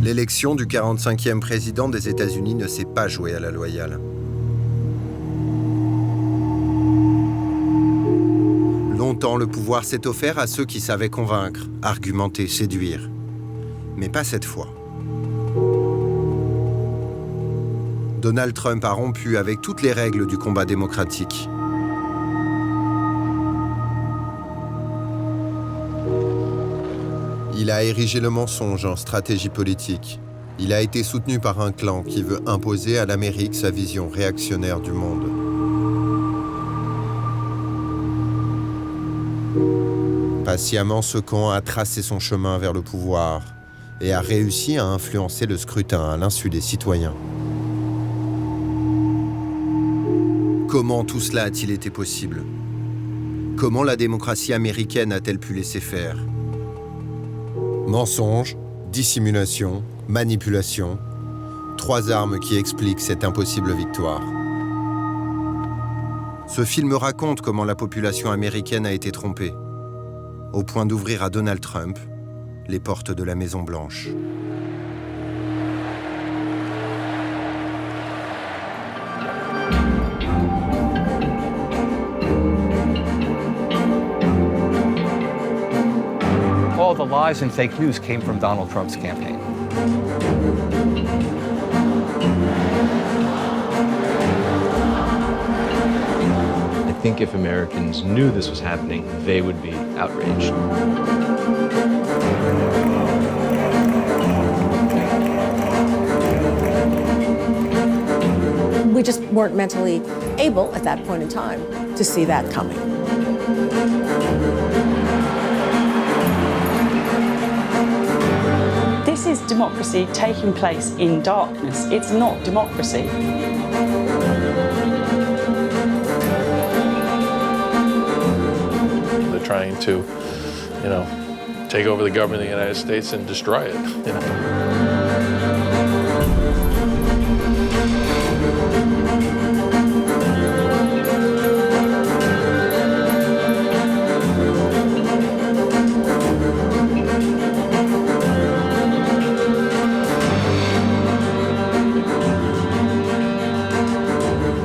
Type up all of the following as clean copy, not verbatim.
L'élection du 45e président des États-Unis ne s'est pas jouée à la loyale. Longtemps, le pouvoir s'est offert à ceux qui savaient convaincre, argumenter, séduire. Mais pas cette fois. Donald Trump a rompu avec toutes les règles du combat démocratique. Il a érigé le mensonge en stratégie politique. Il a été soutenu par un clan qui veut imposer à l'Amérique sa vision réactionnaire du monde. Patiemment, ce camp a tracé son chemin vers le pouvoir et a réussi à influencer le scrutin à l'insu des citoyens. Comment tout cela a-t-il été possible? Comment la démocratie américaine a-t-elle pu laisser faire? Mensonge, dissimulation, manipulation, 3 armes qui expliquent cette impossible victoire. Ce film raconte comment la population américaine a été trompée, au point d'ouvrir à Donald Trump les portes de la Maison Blanche. All the lies and fake news came from Donald Trump's campaign. I think if Americans knew this was happening, they would be outraged. We just weren't mentally able at that point in time to see that coming. This is democracy taking place in darkness. It's not democracy. They're trying to, take over the government of the United States and destroy it.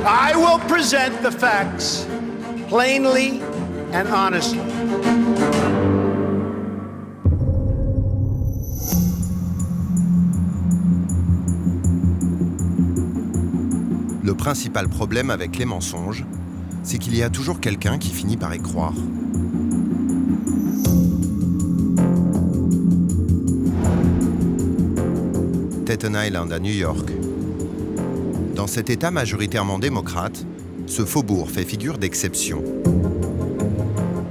I will present the facts plainly and honestly. Le principal problème avec les mensonges, c'est qu'il y a toujours quelqu'un qui finit par y croire. Staten Island à New York. Dans cet État majoritairement démocrate, ce faubourg fait figure d'exception.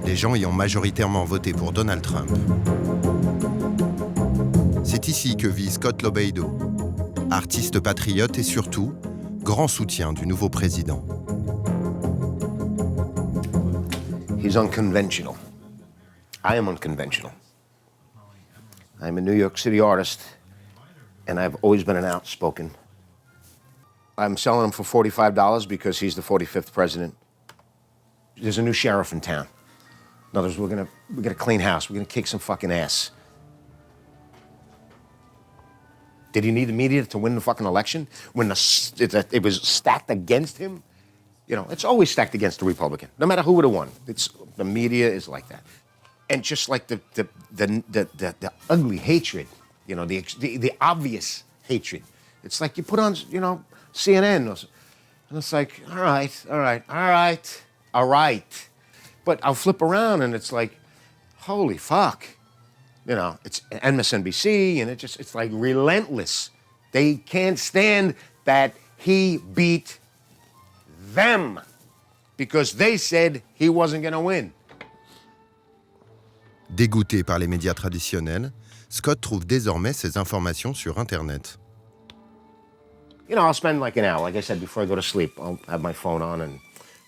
Les gens y ont majoritairement voté pour Donald Trump. C'est ici que vit Scott Lobeido, artiste patriote et surtout, grand soutien du nouveau président. He's unconventional. I am unconventional. I'm a New York City artist, and I've always been an outspoken. I'm selling him for $45 because he's the 45th president. There's a new sheriff in town. In other words, we're gonna clean house. We're gonna kick some fucking ass. Did he need the media to win the fucking election when it was stacked against him? It's always stacked against the Republican, no matter who would have won. The media is like that, and just like the ugly hatred, the obvious hatred. It's like you put on, CNN, and it's like, all right. But I'll flip around and it's like, holy fuck. It's MSNBC and it's like relentless. They can't stand that he beat them because they said he wasn't going to win. Dégoûté par les médias traditionnels, Scott trouve désormais ses informations sur Internet. I'll spend like an hour, like I said, before I go to sleep. I'll have my phone on and,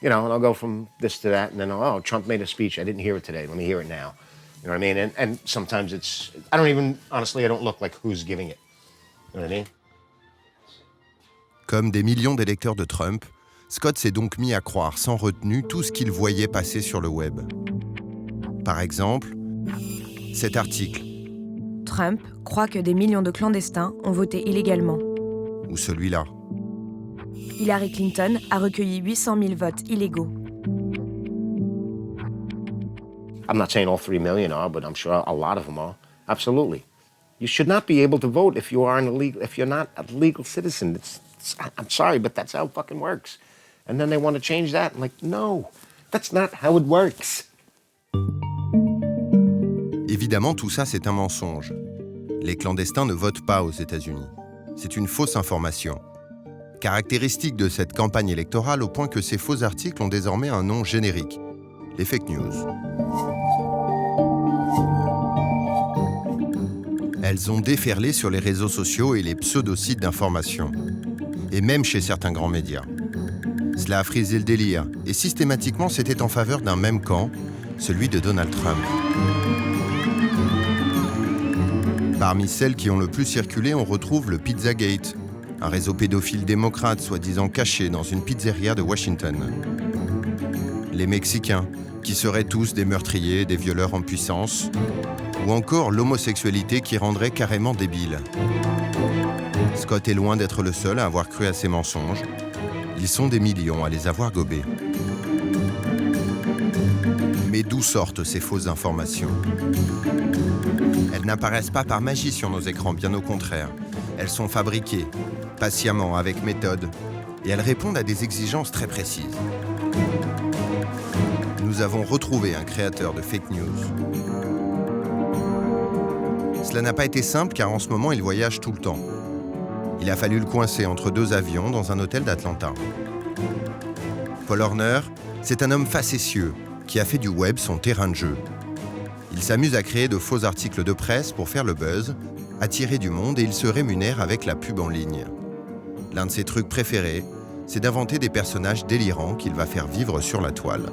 and I'll go from this to that. And then, Trump made a speech. I didn't hear it today. Let me hear it now. You know what I mean? And sometimes I don't look like who's giving it. You know what I mean? Comme des millions d'électeurs de Trump, Scott s'est donc mis à croire sans retenue tout ce qu'il voyait passer sur le web. Par exemple, cet article. Trump croit que des millions de clandestins ont voté illégalement. Ou celui-là. Hillary Clinton a recueilli 800 000 votes illégaux. I'm not saying all 3 million are, but I'm sure a lot of them are. Absolutely. You should not be able to vote if you're not a legal citizen. I'm sorry, but that's how it fucking works. And then they want to change that. I'm like, no, that's not how it works. Évidemment, tout ça, c'est un mensonge. Les clandestins ne votent pas aux États-Unis. C'est une fausse information. Caractéristique de cette campagne électorale au point que ces faux articles ont désormais un nom générique, les fake news. Elles ont déferlé sur les réseaux sociaux et les pseudo-sites d'information, et même chez certains grands médias. Cela a frisé le délire, et systématiquement c'était en faveur d'un même camp, celui de Donald Trump. Parmi celles qui ont le plus circulé, on retrouve le Pizzagate, un réseau pédophile démocrate soi-disant caché dans une pizzeria de Washington. Les Mexicains, qui seraient tous des meurtriers, des violeurs en puissance, ou encore l'homosexualité qui rendrait carrément débile. Scott est loin d'être le seul à avoir cru à ces mensonges. Ils sont des millions à les avoir gobés. Mais d'où sortent ces fausses informations? Elles n'apparaissent pas par magie sur nos écrans, bien au contraire. Elles sont fabriquées, patiemment, avec méthode, et elles répondent à des exigences très précises. Nous avons retrouvé un créateur de fake news. Cela n'a pas été simple car en ce moment, il voyage tout le temps. Il a fallu le coincer entre 2 avions dans un hôtel d'Atlanta. Paul Horner, c'est un homme facétieux qui a fait du web son terrain de jeu. Il s'amuse à créer de faux articles de presse pour faire le buzz, attirer du monde et il se rémunère avec la pub en ligne. L'un de ses trucs préférés, c'est d'inventer des personnages délirants qu'il va faire vivre sur la toile.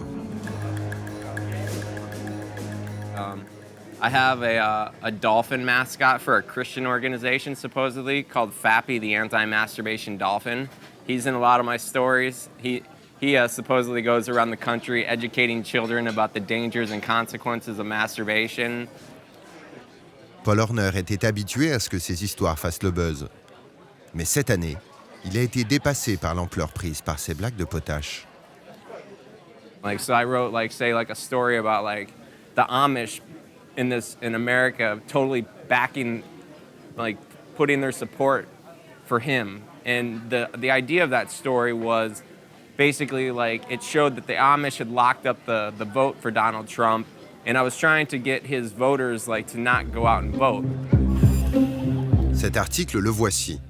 I have a dolphin mascot for a Christian organization, supposedly, called Fappy, the anti-masturbation dolphin. He's in a lot of my stories. He supposedly goes around the country educating children about the dangers and consequences of masturbation. Paul Horner était habitué à ce que ses histoires fassent le buzz. Mais cette année, il a été dépassé par l'ampleur prise par ses blagues de potache. So I wrote, a story about, the Amish in America totally backing, putting their support for him. And the idea of that story was basically, it showed that the Amish had locked up the vote for Donald Trump, and I was trying to get his voters, to not go out and vote. Cet article, le voici.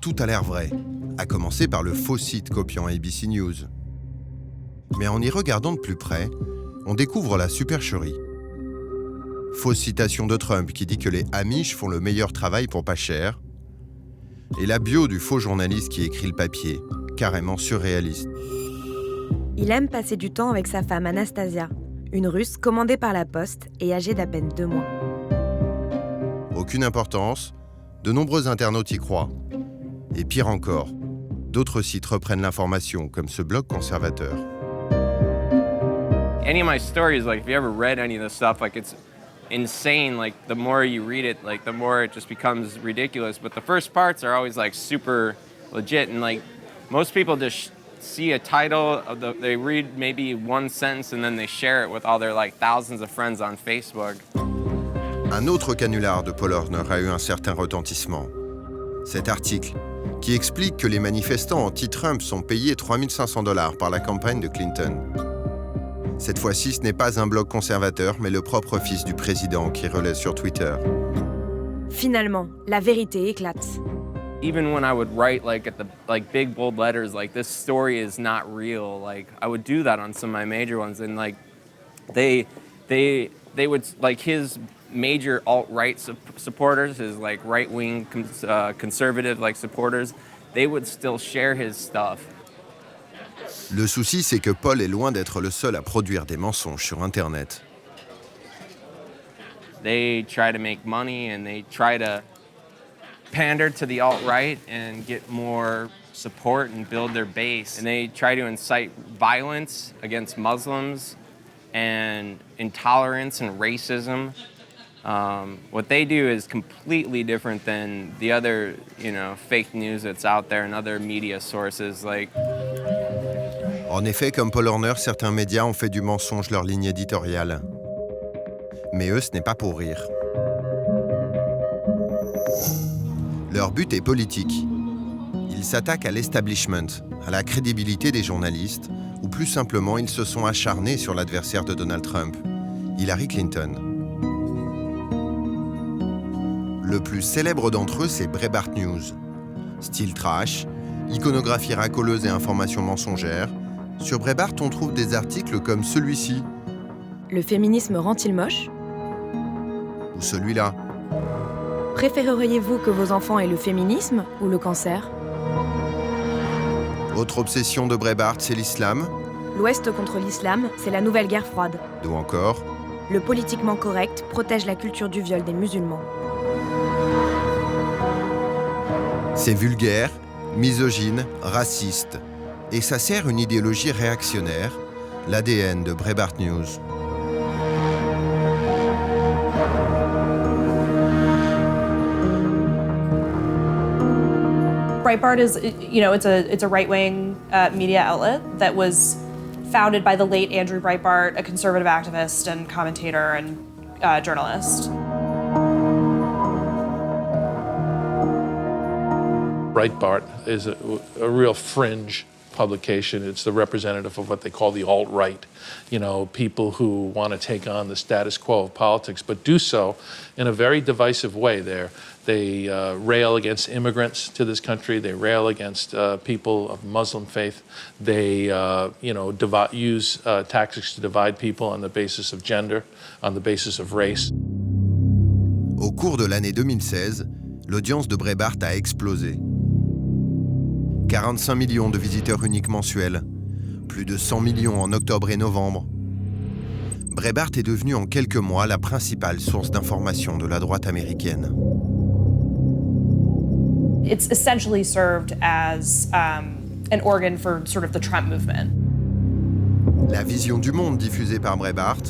Tout a l'air vrai, à commencer par le faux site copiant ABC News. Mais en y regardant de plus près, on découvre la supercherie. Fausse citation de Trump qui dit que les Amish font le meilleur travail pour pas cher. Et la bio du faux journaliste qui écrit le papier, carrément surréaliste. Il aime passer du temps avec sa femme Anastasia, une Russe commandée par la poste et âgée d'à peine 2 mois. Aucune importance, de nombreux internautes y croient. Et pire encore, d'autres sites reprennent l'information, comme ce blog conservateur. Any of my stories, if you ever read any of this stuff, it's insane. The more you read it, the more it just becomes ridiculous. But the first parts are always super legit, and most people just see a title, they read maybe one sentence, and then they share it with all their thousands of friends on Facebook. Un autre canular de Paul Horner a eu un certain retentissement. Cet article, qui explique que les manifestants anti-Trump sont payés $3 500 par la campagne de Clinton. Cette fois-ci, ce n'est pas un blog conservateur, mais le propre fils du président qui relaie sur Twitter. Finalement, la vérité éclate. Even when I would write at the big bold letters this story is not real, I would do that on some of my major ones, and they would his major alt-right supporters, his right-wing conservative supporters, they would still share his stuff. Le souci, c'est que Paul est loin d'être le seul à produire des mensonges sur Internet. They try to make money and they try to pander to the alt-right and get more support and build their base. And they try to incite violence against Muslims and intolerance and racism. What they do is completely different than the other, fake news that's out there and other media sources. En effet, comme Paul Horner, certains médias ont fait du mensonge leur ligne éditoriale. Mais eux, ce n'est pas pour rire. Leur but est politique. Ils s'attaquent à l'establishment, à la crédibilité des journalistes, ou plus simplement, ils se sont acharnés sur l'adversaire de Donald Trump, Hillary Clinton. Le plus célèbre d'entre eux, c'est Breitbart News. Style trash, iconographie racoleuse et informations mensongères. Sur Breitbart, on trouve des articles comme celui-ci. Le féminisme rend-il moche ? Ou celui-là. Préféreriez-vous que vos enfants aient le féminisme ou le cancer ? Autre obsession de Breitbart, c'est l'islam. L'Ouest contre l'islam, c'est la nouvelle guerre froide. Ou encore. Le politiquement correct protège la culture du viol des musulmans. C'est vulgaire, misogyne, raciste. Et ça sert une idéologie réactionnaire, l'ADN de Breitbart News. Breitbart is, it's a right-wing media outlet that was founded by the late Andrew Breitbart, a conservative activist and commentator and journalist. Breitbart is a real fringe publication. It's the representative of what they call the alt-right, people who want to take on the status quo of politics, but do so in a very divisive way. They rail against immigrants to this country. They rail against people of Muslim faith. They, use tactics to divide people on the basis of gender, on the basis of race. Au cours de l'année 2016, l'audience de Breitbart a explosé. 45 millions de visiteurs uniques mensuels, plus de 100 millions en octobre et novembre. Breitbart est devenu en quelques mois la principale source d'information de la droite américaine. It's essentially served as an organ for sort of the Trump movement. La vision du monde diffusée par Breitbart,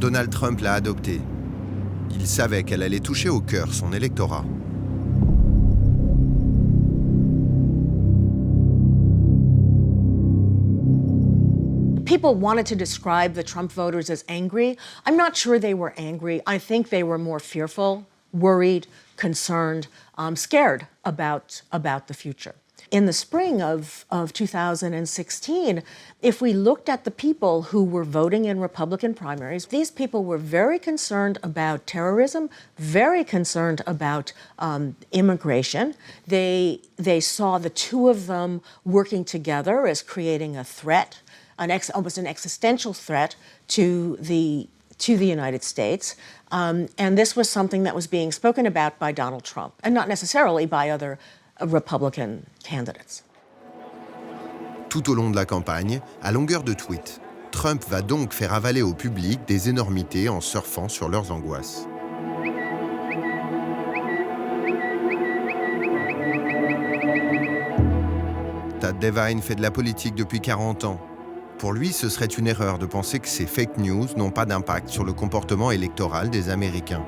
Donald Trump l'a adoptée. Il savait qu'elle allait toucher au cœur son électorat. People wanted to describe the Trump voters as angry. I'm not sure they were angry. I think they were more fearful, worried, concerned, scared about the future. In the spring of 2016, if we looked at the people who were voting in Republican primaries, these people were very concerned about terrorism, very concerned about immigration. They saw the two of them working together as creating a threat, almost an existential threat to the United States. And this was something that was being spoken about by Donald Trump, and not necessarily by other Republican candidates. Tout au long de la campagne, à longueur de tweets, Trump va donc faire avaler au public des énormités en surfant sur leurs angoisses. Tad Devine fait de la politique depuis 40 ans. Pour lui, ce serait une erreur de penser que ces fake news n'ont pas d'impact sur le comportement électoral des Américains.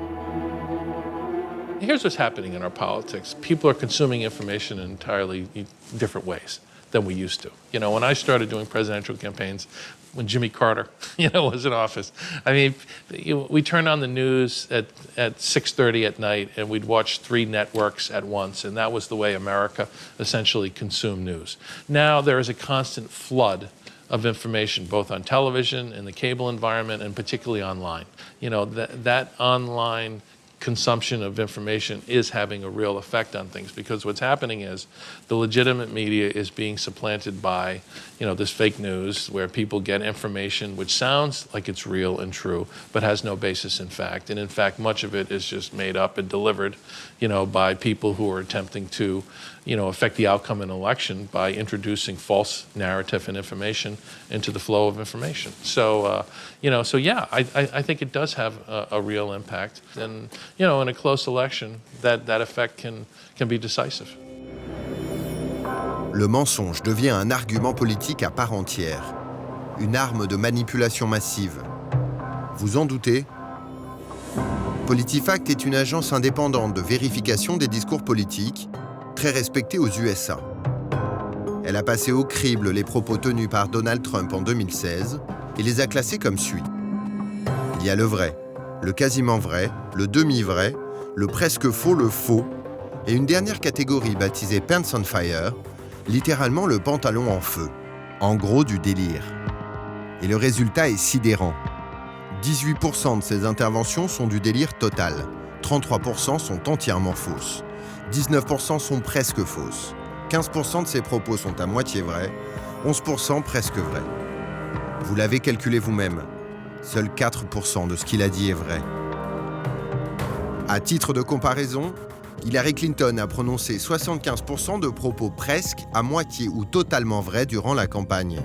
Here's what's happening in our politics. People are consuming information in entirely different ways than we used to. When I started doing presidential campaigns, when Jimmy Carter, was in office, we turned on the news at 6:30 at night and we'd watch 3 networks at once, and that was the way America essentially consumed news. Now there is a constant flood of information, both on television, in the cable environment, and particularly online. That online consumption of information is having a real effect on things, because what's happening is the legitimate media is being supplanted by, this fake news where people get information which sounds like it's real and true, but has no basis in fact. And in fact, much of it is just made up and delivered, by people who are attempting to, affect the outcome in an election by introducing false narrative and information into the flow of information. So, I think it does have a real impact. And, in a close election, that effect can be decisive. Le mensonge devient un argument politique à part entière, une arme de manipulation massive. Vous en doutez ? PolitiFact est une agence indépendante de vérification des discours politiques, très respectée aux USA. Elle a passé au crible les propos tenus par Donald Trump en 2016 et les a classés comme suit. Il y a le vrai, le quasiment vrai, le demi-vrai, le presque faux, le faux, et une dernière catégorie baptisée Pants on Fire, littéralement le pantalon en feu, en gros du délire. Et le résultat est sidérant. 18% de ces interventions sont du délire total, 33% sont entièrement fausses, 19% sont presque fausses, 15% de ces propos sont à moitié vrais, 11% presque vrais. Vous l'avez calculé vous-même, seuls 4% de ce qu'il a dit est vrai. À titre de comparaison, Hillary Clinton a prononcé 75% de propos presque, à moitié ou totalement vrais durant la campagne.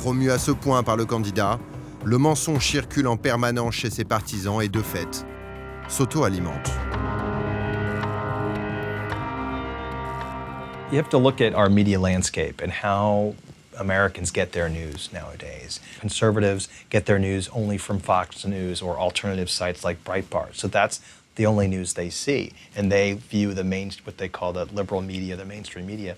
Promu à ce point par le candidat, le mensonge circule en permanence chez ses partisans et de fait, s'auto-alimente. You have to look at our media landscape and how Americans get their news nowadays. Conservatives get their news only from Fox News or alternative sites like Breitbart. So that's the only news they see. And they view what they call the liberal media, the mainstream media,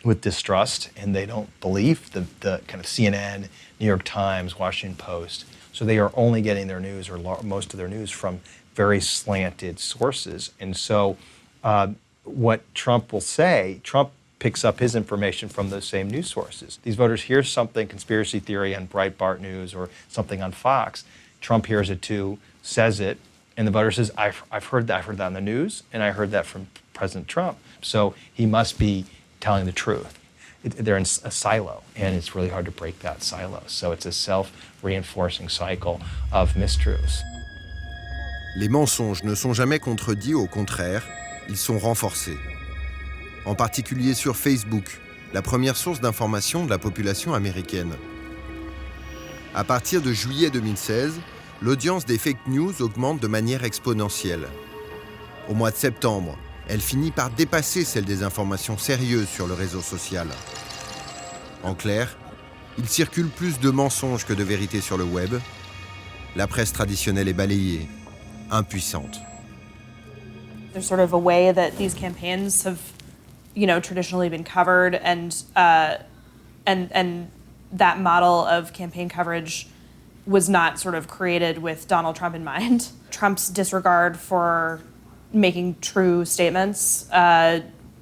with distrust, and they don't believe the kind of CNN, New York Times, Washington Post. So they are only getting their news, or most of their news, from very slanted sources. And so what Trump will say, Trump picks up his information from those same news sources. These voters hear something, conspiracy theory on Breitbart News or something on Fox. Trump hears it too, says it, and the voter says, I've heard that on the news, and I heard that from President Trump. So he must be telling the truth. They're in a silo, and it's really hard to break that silo. So it's a self-reinforcing cycle of mistruths. Les mensonges ne sont jamais contredits, au contraire, ils sont renforcés. En particulier sur Facebook, la première source d'information de la population américaine. À partir de juillet 2016, l'audience des fake news augmente de manière exponentielle. Au mois de septembre, elle finit par dépasser celle des informations sérieuses sur le réseau social. En clair, il circule plus de mensonges que de vérités sur le web. La presse traditionnelle est balayée, impuissante. There's sort of a way that these campaigns have, traditionally been covered, and that model of campaign coverage was not sort of created with Donald Trump in mind. Trump's disregard for making true statements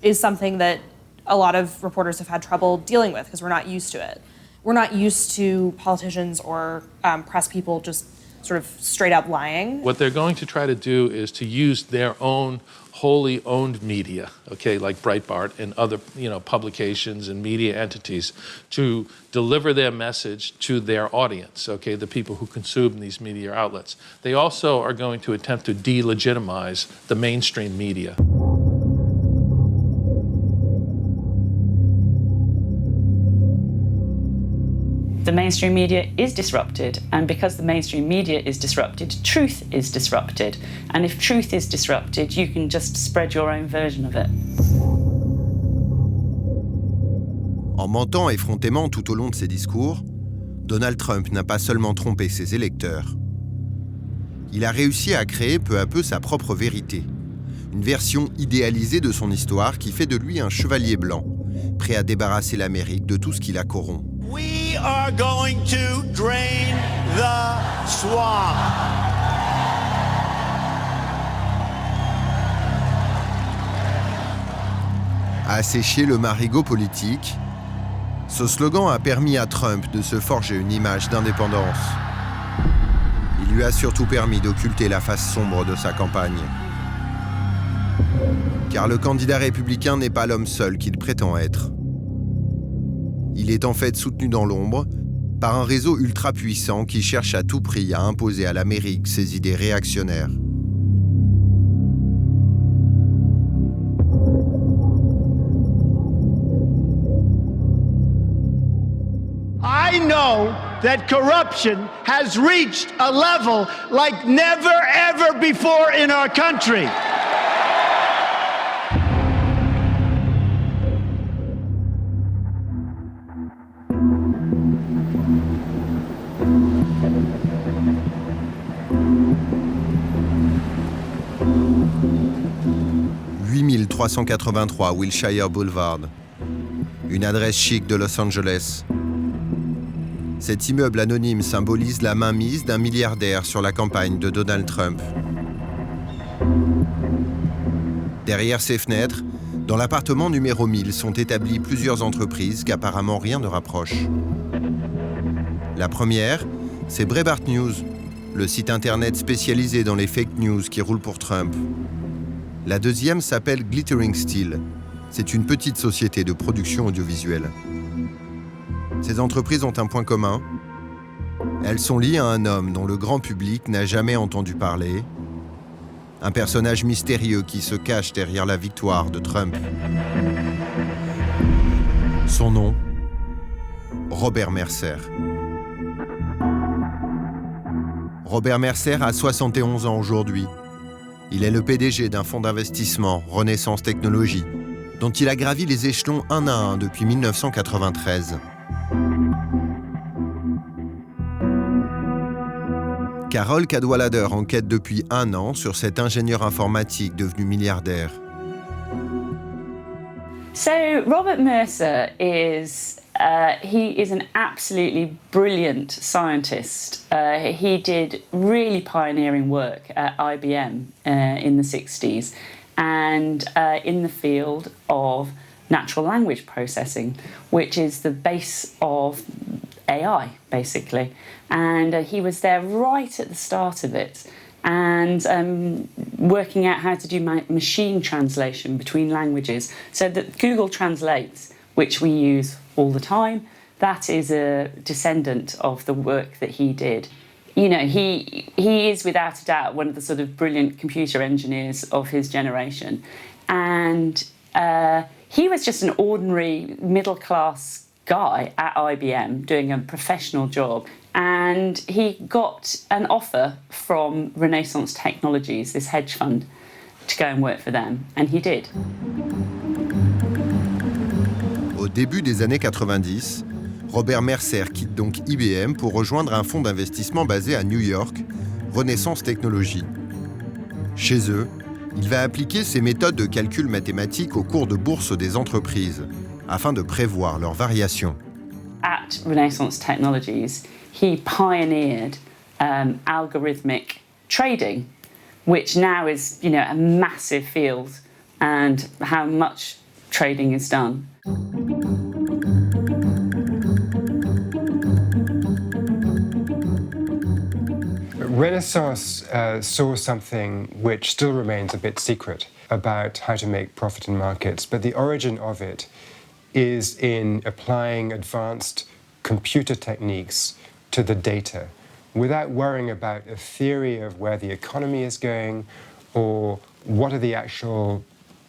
is something that a lot of reporters have had trouble dealing with because we're not used to it. We're not used to politicians or press people just sort of straight up lying. What they're going to try to do is to use their own wholly owned media, okay, like Breitbart and other, publications and media entities, to deliver their message to their audience, okay, the people who consume these media outlets. They also are going to attempt to delegitimize the mainstream media. The mainstream media is disrupted, and because the mainstream media is disrupted, truth is disrupted. And if truth is disrupted, you can just spread your own version of it. En mentant effrontément tout au long de ses discours, Donald Trump n'a pas seulement trompé ses électeurs. Il a réussi à créer peu à peu sa propre vérité, une version idéalisée de son histoire qui fait de lui un chevalier blanc, prêt à débarrasser l'Amérique de tout ce qui la corrompt. We are going to drain the swamp. Assécher le marigot politique, ce slogan a permis à Trump de se forger une image d'indépendance. Il lui a surtout permis d'occulter la face sombre de sa campagne. Car le candidat républicain n'est pas l'homme seul qu'il prétend être. Il est en fait soutenu dans l'ombre par un réseau ultra puissant qui cherche à tout prix à imposer à l'Amérique ses idées réactionnaires. I know that corruption has reached a level like never ever before in our country. 383 Wilshire Boulevard, une adresse chic de Los Angeles. Cet immeuble anonyme symbolise la mainmise d'un milliardaire sur la campagne de Donald Trump. Derrière ces fenêtres, dans l'appartement numéro 1000 sont établies plusieurs entreprises qu'apparemment rien ne rapproche. La première, c'est Breitbart News, le site internet spécialisé dans les fake news qui roulent pour Trump. La deuxième s'appelle Glittering Steel. C'est une petite société de production audiovisuelle. Ces entreprises ont un point commun. Elles sont liées à un homme dont le grand public n'a jamais entendu parler. Un personnage mystérieux qui se cache derrière la victoire de Trump. Son nom, Robert Mercer. Robert Mercer a 71 ans aujourd'hui. Il est le PDG d'un fonds d'investissement, Renaissance Technologies, dont il a gravi les échelons un à un depuis 1993. Carole Cadwalader enquête depuis un an sur cet ingénieur informatique devenu milliardaire. So Robert Mercer he is an absolutely brilliant scientist. He did really pioneering work at IBM in the 60s and in the field of natural language processing, which is the base of AI, basically. And he was there right at the start of it and working out how to do machine translation between languages. So that Google Translates, which we use all the time, that is a descendant of the work that he did. You know, he is without a doubt one of the sort of brilliant computer engineers of his generation. And he was just an ordinary middle-class guy at IBM doing a professional job. And he got an offer from Renaissance Technologies, this hedge fund, to go and work for them. And he did. Au début des années 90, Robert Mercer quitte donc IBM pour rejoindre un fonds d'investissement basé à New York, Renaissance Technologies. Chez eux, il va appliquer ses méthodes de calcul mathématique au cours de bourse des entreprises, afin de prévoir leurs variations. At Renaissance Technologies, he pioneered algorithmic trading, which now is, you know, a massive field, and how much trading is done. Renaissance saw something which still remains a bit secret about how to make profit in markets, but the origin of it is in applying advanced computer techniques to the data without worrying about a theory of where the economy is going or what are the actual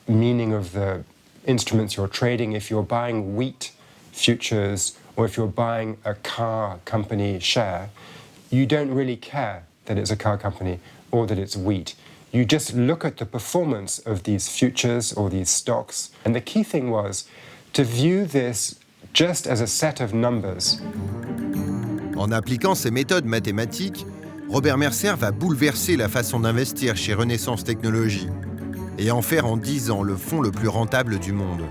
meaning of the instruments you're trading. If you're buying wheat futures or if you're buying a car company share, you don't really care that it's a car company or that it's wheat. You just look at the performance of these futures or these stocks. And the key thing was to view this just as a set of numbers. En appliquant ces méthodes mathématiques, Robert Mercer va bouleverser la façon d'investir chez Renaissance Technologies et en faire en 10 ans le fonds le plus rentable du monde.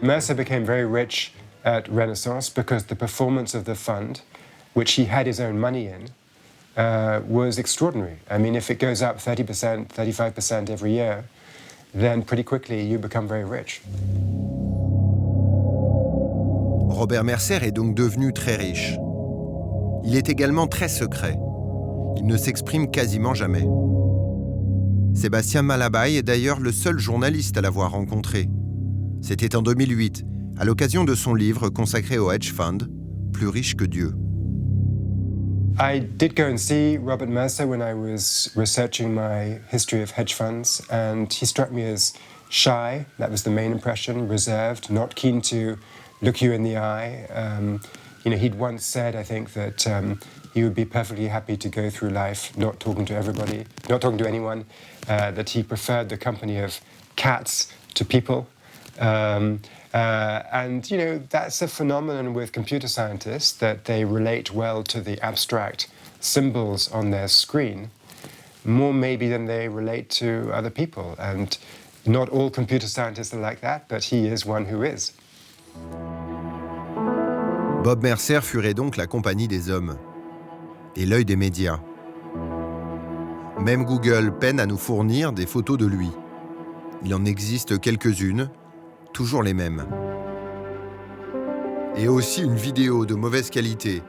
Mercer became very rich at Renaissance because the performance of the fund, which he had his own money in, was extraordinary. I mean, if it goes up 30%, 35% every year, then pretty quickly you become very rich. Robert Mercer est donc devenu très riche. Il est également très secret. Il ne s'exprime quasiment jamais. Sébastien Malabaye est d'ailleurs le seul journaliste à l'avoir rencontré. C'était en 2008, à l'occasion de son livre consacré au hedge fund, Plus riche que Dieu. I did go and see Robert Mercer when I was researching my history of hedge funds, and he struck me as shy. That was the main impression, reserved, not keen to look you in the eye. You know, he'd once said, I think, that he would be perfectly happy to go through life not talking to everybody, not talking to anyone, that he preferred the company of cats to people. And, you know, that's a phenomenon with computer scientists, that they relate well to the abstract symbols on their screen. more maybe than they relate to other people. And not all computer scientists are like that, but he is one who is. Bob Mercer fuirait donc la compagnie des hommes et l'œil des médias. Même Google peine à nous fournir des photos de lui. Il en existe quelques-unes, toujours les mêmes. Et aussi une vidéo de mauvaise qualité,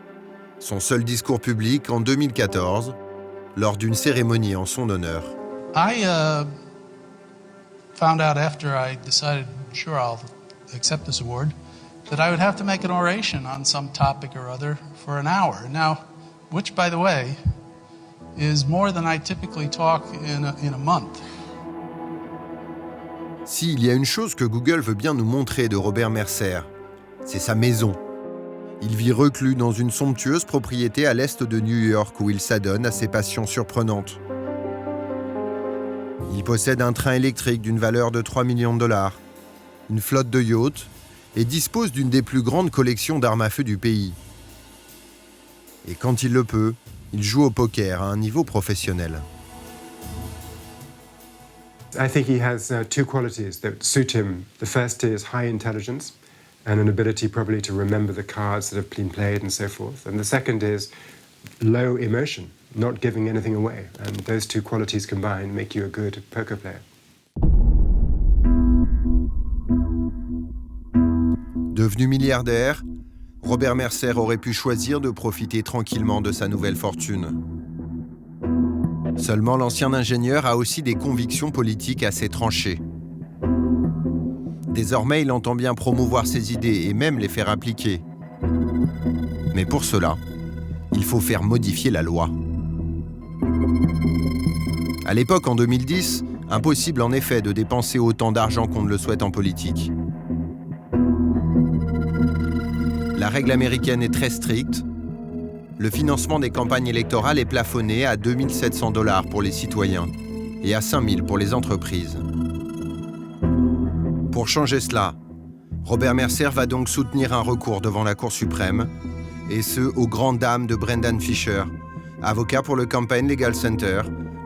son seul discours public en 2014, lors d'une cérémonie en son honneur. I found out after I decided, sure, I'll accept this award, that I would have to make an oration on some topic or other for an hour. Now, which, by the way, is more than I typically talk in a month. S'il y a une chose que Google veut bien nous montrer de Robert Mercer, c'est sa maison. Il vit reclus dans une somptueuse propriété à l'est de New York où il s'adonne à ses passions surprenantes. Il possède un train électrique d'une valeur de 3 millions de dollars, une flotte de yachts et dispose d'une des plus grandes collections d'armes à feu du pays. Et quand il le peut, il joue au poker à un niveau professionnel. I think he has two qualities that suit him. The first is high intelligence and an ability probably to remember the cards that have been played and so forth. And the second is low emotion, not giving anything away. And those two qualities combined make you a good poker player. Devenu milliardaire, Robert Mercer aurait pu choisir de profiter tranquillement de sa nouvelle fortune. Seulement, l'ancien ingénieur a aussi des convictions politiques assez tranchées. Désormais, il entend bien promouvoir ses idées et même les faire appliquer. Mais pour cela, il faut faire modifier la loi. À l'époque, en 2010, impossible en effet de dépenser autant d'argent qu'on ne le souhaite en politique. La règle américaine est très stricte. Le financement des campagnes électorales est plafonné à 2 700 $ pour les citoyens et à 5 000 pour les entreprises. Pour changer cela, Robert Mercer va donc soutenir un recours devant la Cour suprême, et ce, aux grandes dames de Brendan Fisher, avocat pour le Campaign Legal Center,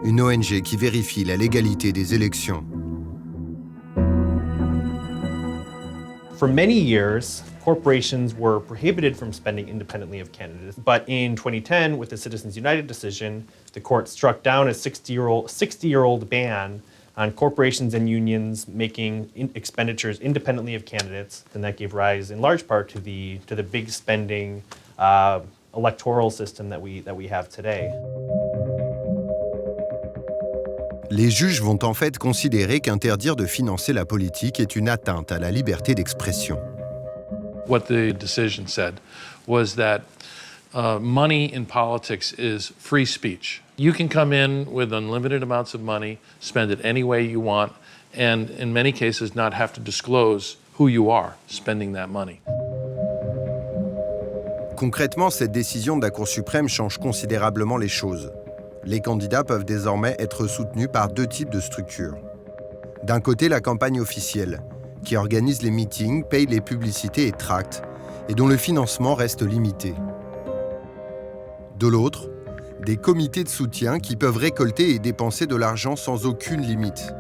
une ONG qui vérifie la légalité des élections. For many years, corporations were prohibited from spending independently of candidates. But in 2010, with the Citizens United decision, the court struck down a 60-year-old ban on corporations and unions making expenditures independently of candidates, and that gave rise, in large part, to the big spending electoral system that we have today. Les juges vont en fait considérer qu'interdire de financer la politique est une atteinte à la liberté d'expression. What the decision said was that money in politics is free speech. You can come in with unlimited amounts of money, spend it any way you want, and in many cases not have to disclose who you are spending that money. Concrètement, cette décision de la Cour suprême change considérablement les choses. Les candidats peuvent désormais être soutenus par deux types de structures. D'un côté, la campagne officielle, qui organise les meetings, paye les publicités et tracts, et dont le financement reste limité. De l'autre, des comités de soutien qui peuvent récolter et dépenser de l'argent sans aucune limite.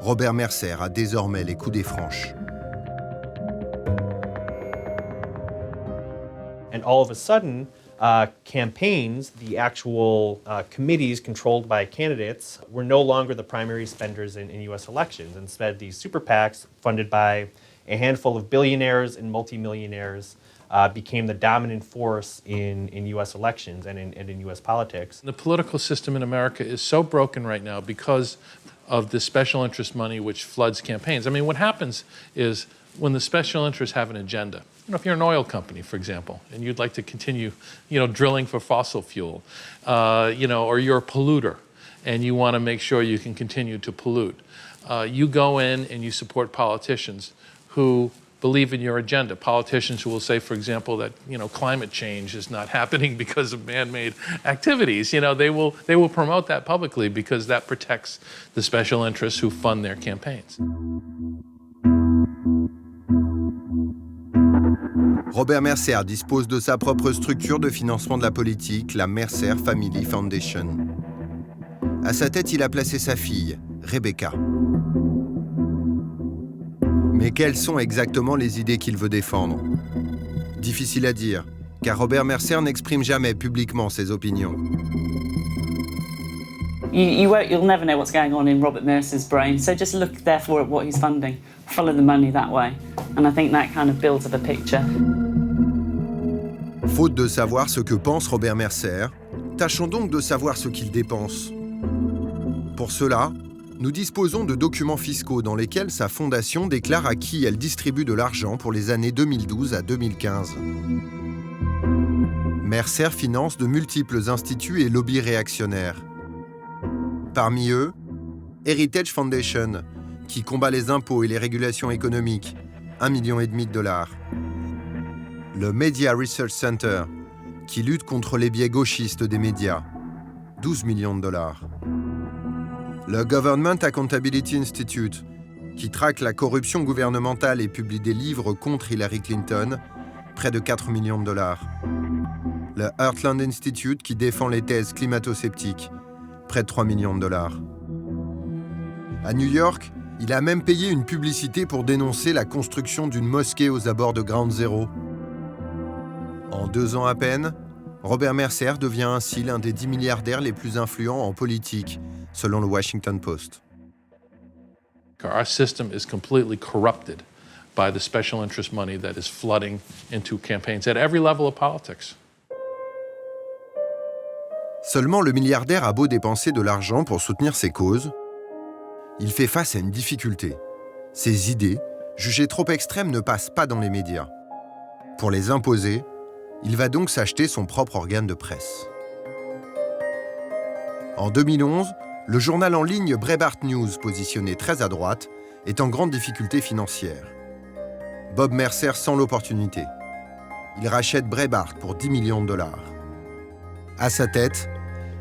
Robert Mercer a désormais les coudées franches. And all of a sudden, campaigns, the actual committees controlled by candidates, were no longer the primary spenders in U.S. elections. Instead, these super PACs, funded by a handful of billionaires and multimillionaires, became the dominant force in U.S. elections and in U.S. politics. The political system in America is so broken right now because of the special interest money which floods campaigns. I mean, what happens is when the special interests have an agenda, if you're an oil company, for example, and you'd like to continue, drilling for fossil fuel, or you're a polluter, and you want to make sure you can continue to pollute, you go in and you support politicians who believe in your agenda. Politicians who will say, for example, that climate change is not happening because of man-made activities. They will promote that publicly because that protects the special interests who fund their campaigns. Robert Mercer dispose de sa propre structure de financement de la politique, la Mercer Family Foundation. À sa tête, il a placé sa fille, Rebecca. Mais quelles sont exactement les idées qu'il veut défendre? Difficile à dire, car Robert Mercer n'exprime jamais publiquement ses opinions. You'll never know what's going on in Robert Mercer's brain, so just look therefore at what he's funding. Follow the money that way. And I think that kind of builds up a picture. Faute de savoir ce que pense Robert Mercer, tâchons donc de savoir ce qu'il dépense. Pour cela, nous disposons de documents fiscaux dans lesquels sa fondation déclare à qui elle distribue de l'argent pour les années 2012 à 2015. Mercer finance de multiples instituts et lobbies réactionnaires. Parmi eux, Heritage Foundation, qui combat les impôts et les régulations économiques, $1,5 million. Le Media Research Center, qui lutte contre les biais gauchistes des médias, $12 millions. Le Government Accountability Institute, qui traque la corruption gouvernementale et publie des livres contre Hillary Clinton, près de $4 millions. Le Heartland Institute, qui défend les thèses climato-sceptiques, près de $3 millions. À New York, il a même payé une publicité pour dénoncer la construction d'une mosquée aux abords de Ground Zero. En 2 ans à peine, Robert Mercer devient ainsi l'un des 10 milliardaires les plus influents en politique, selon le Washington Post. Our system is completely corrupted by the special interest money that is flooding into campaigns at every level of politics. Seulement, le milliardaire a beau dépenser de l'argent pour soutenir ses causes, il fait face à une difficulté. Ses idées, jugées trop extrêmes, ne passent pas dans les médias. Pour les imposer, il va donc s'acheter son propre organe de presse. En 2011, le journal en ligne Breitbart News, positionné très à droite, est en grande difficulté financière. Bob Mercer sent l'opportunité. Il rachète Breitbart pour $10 millions. À sa tête,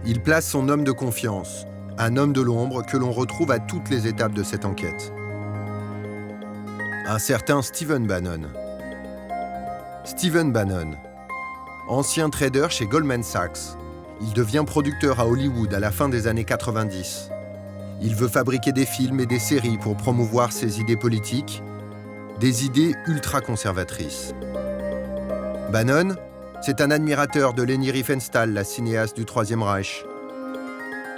il place son homme de confiance, un homme de l'ombre que l'on retrouve à toutes les étapes de cette enquête. Un certain Stephen Bannon. Stephen Bannon, ancien trader chez Goldman Sachs, il devient producteur à Hollywood à la fin des années 90. Il veut fabriquer des films et des séries pour promouvoir ses idées politiques, des idées ultra-conservatrices. Bannon, c'est un admirateur de Leni Riefenstahl, la cinéaste du Troisième Reich.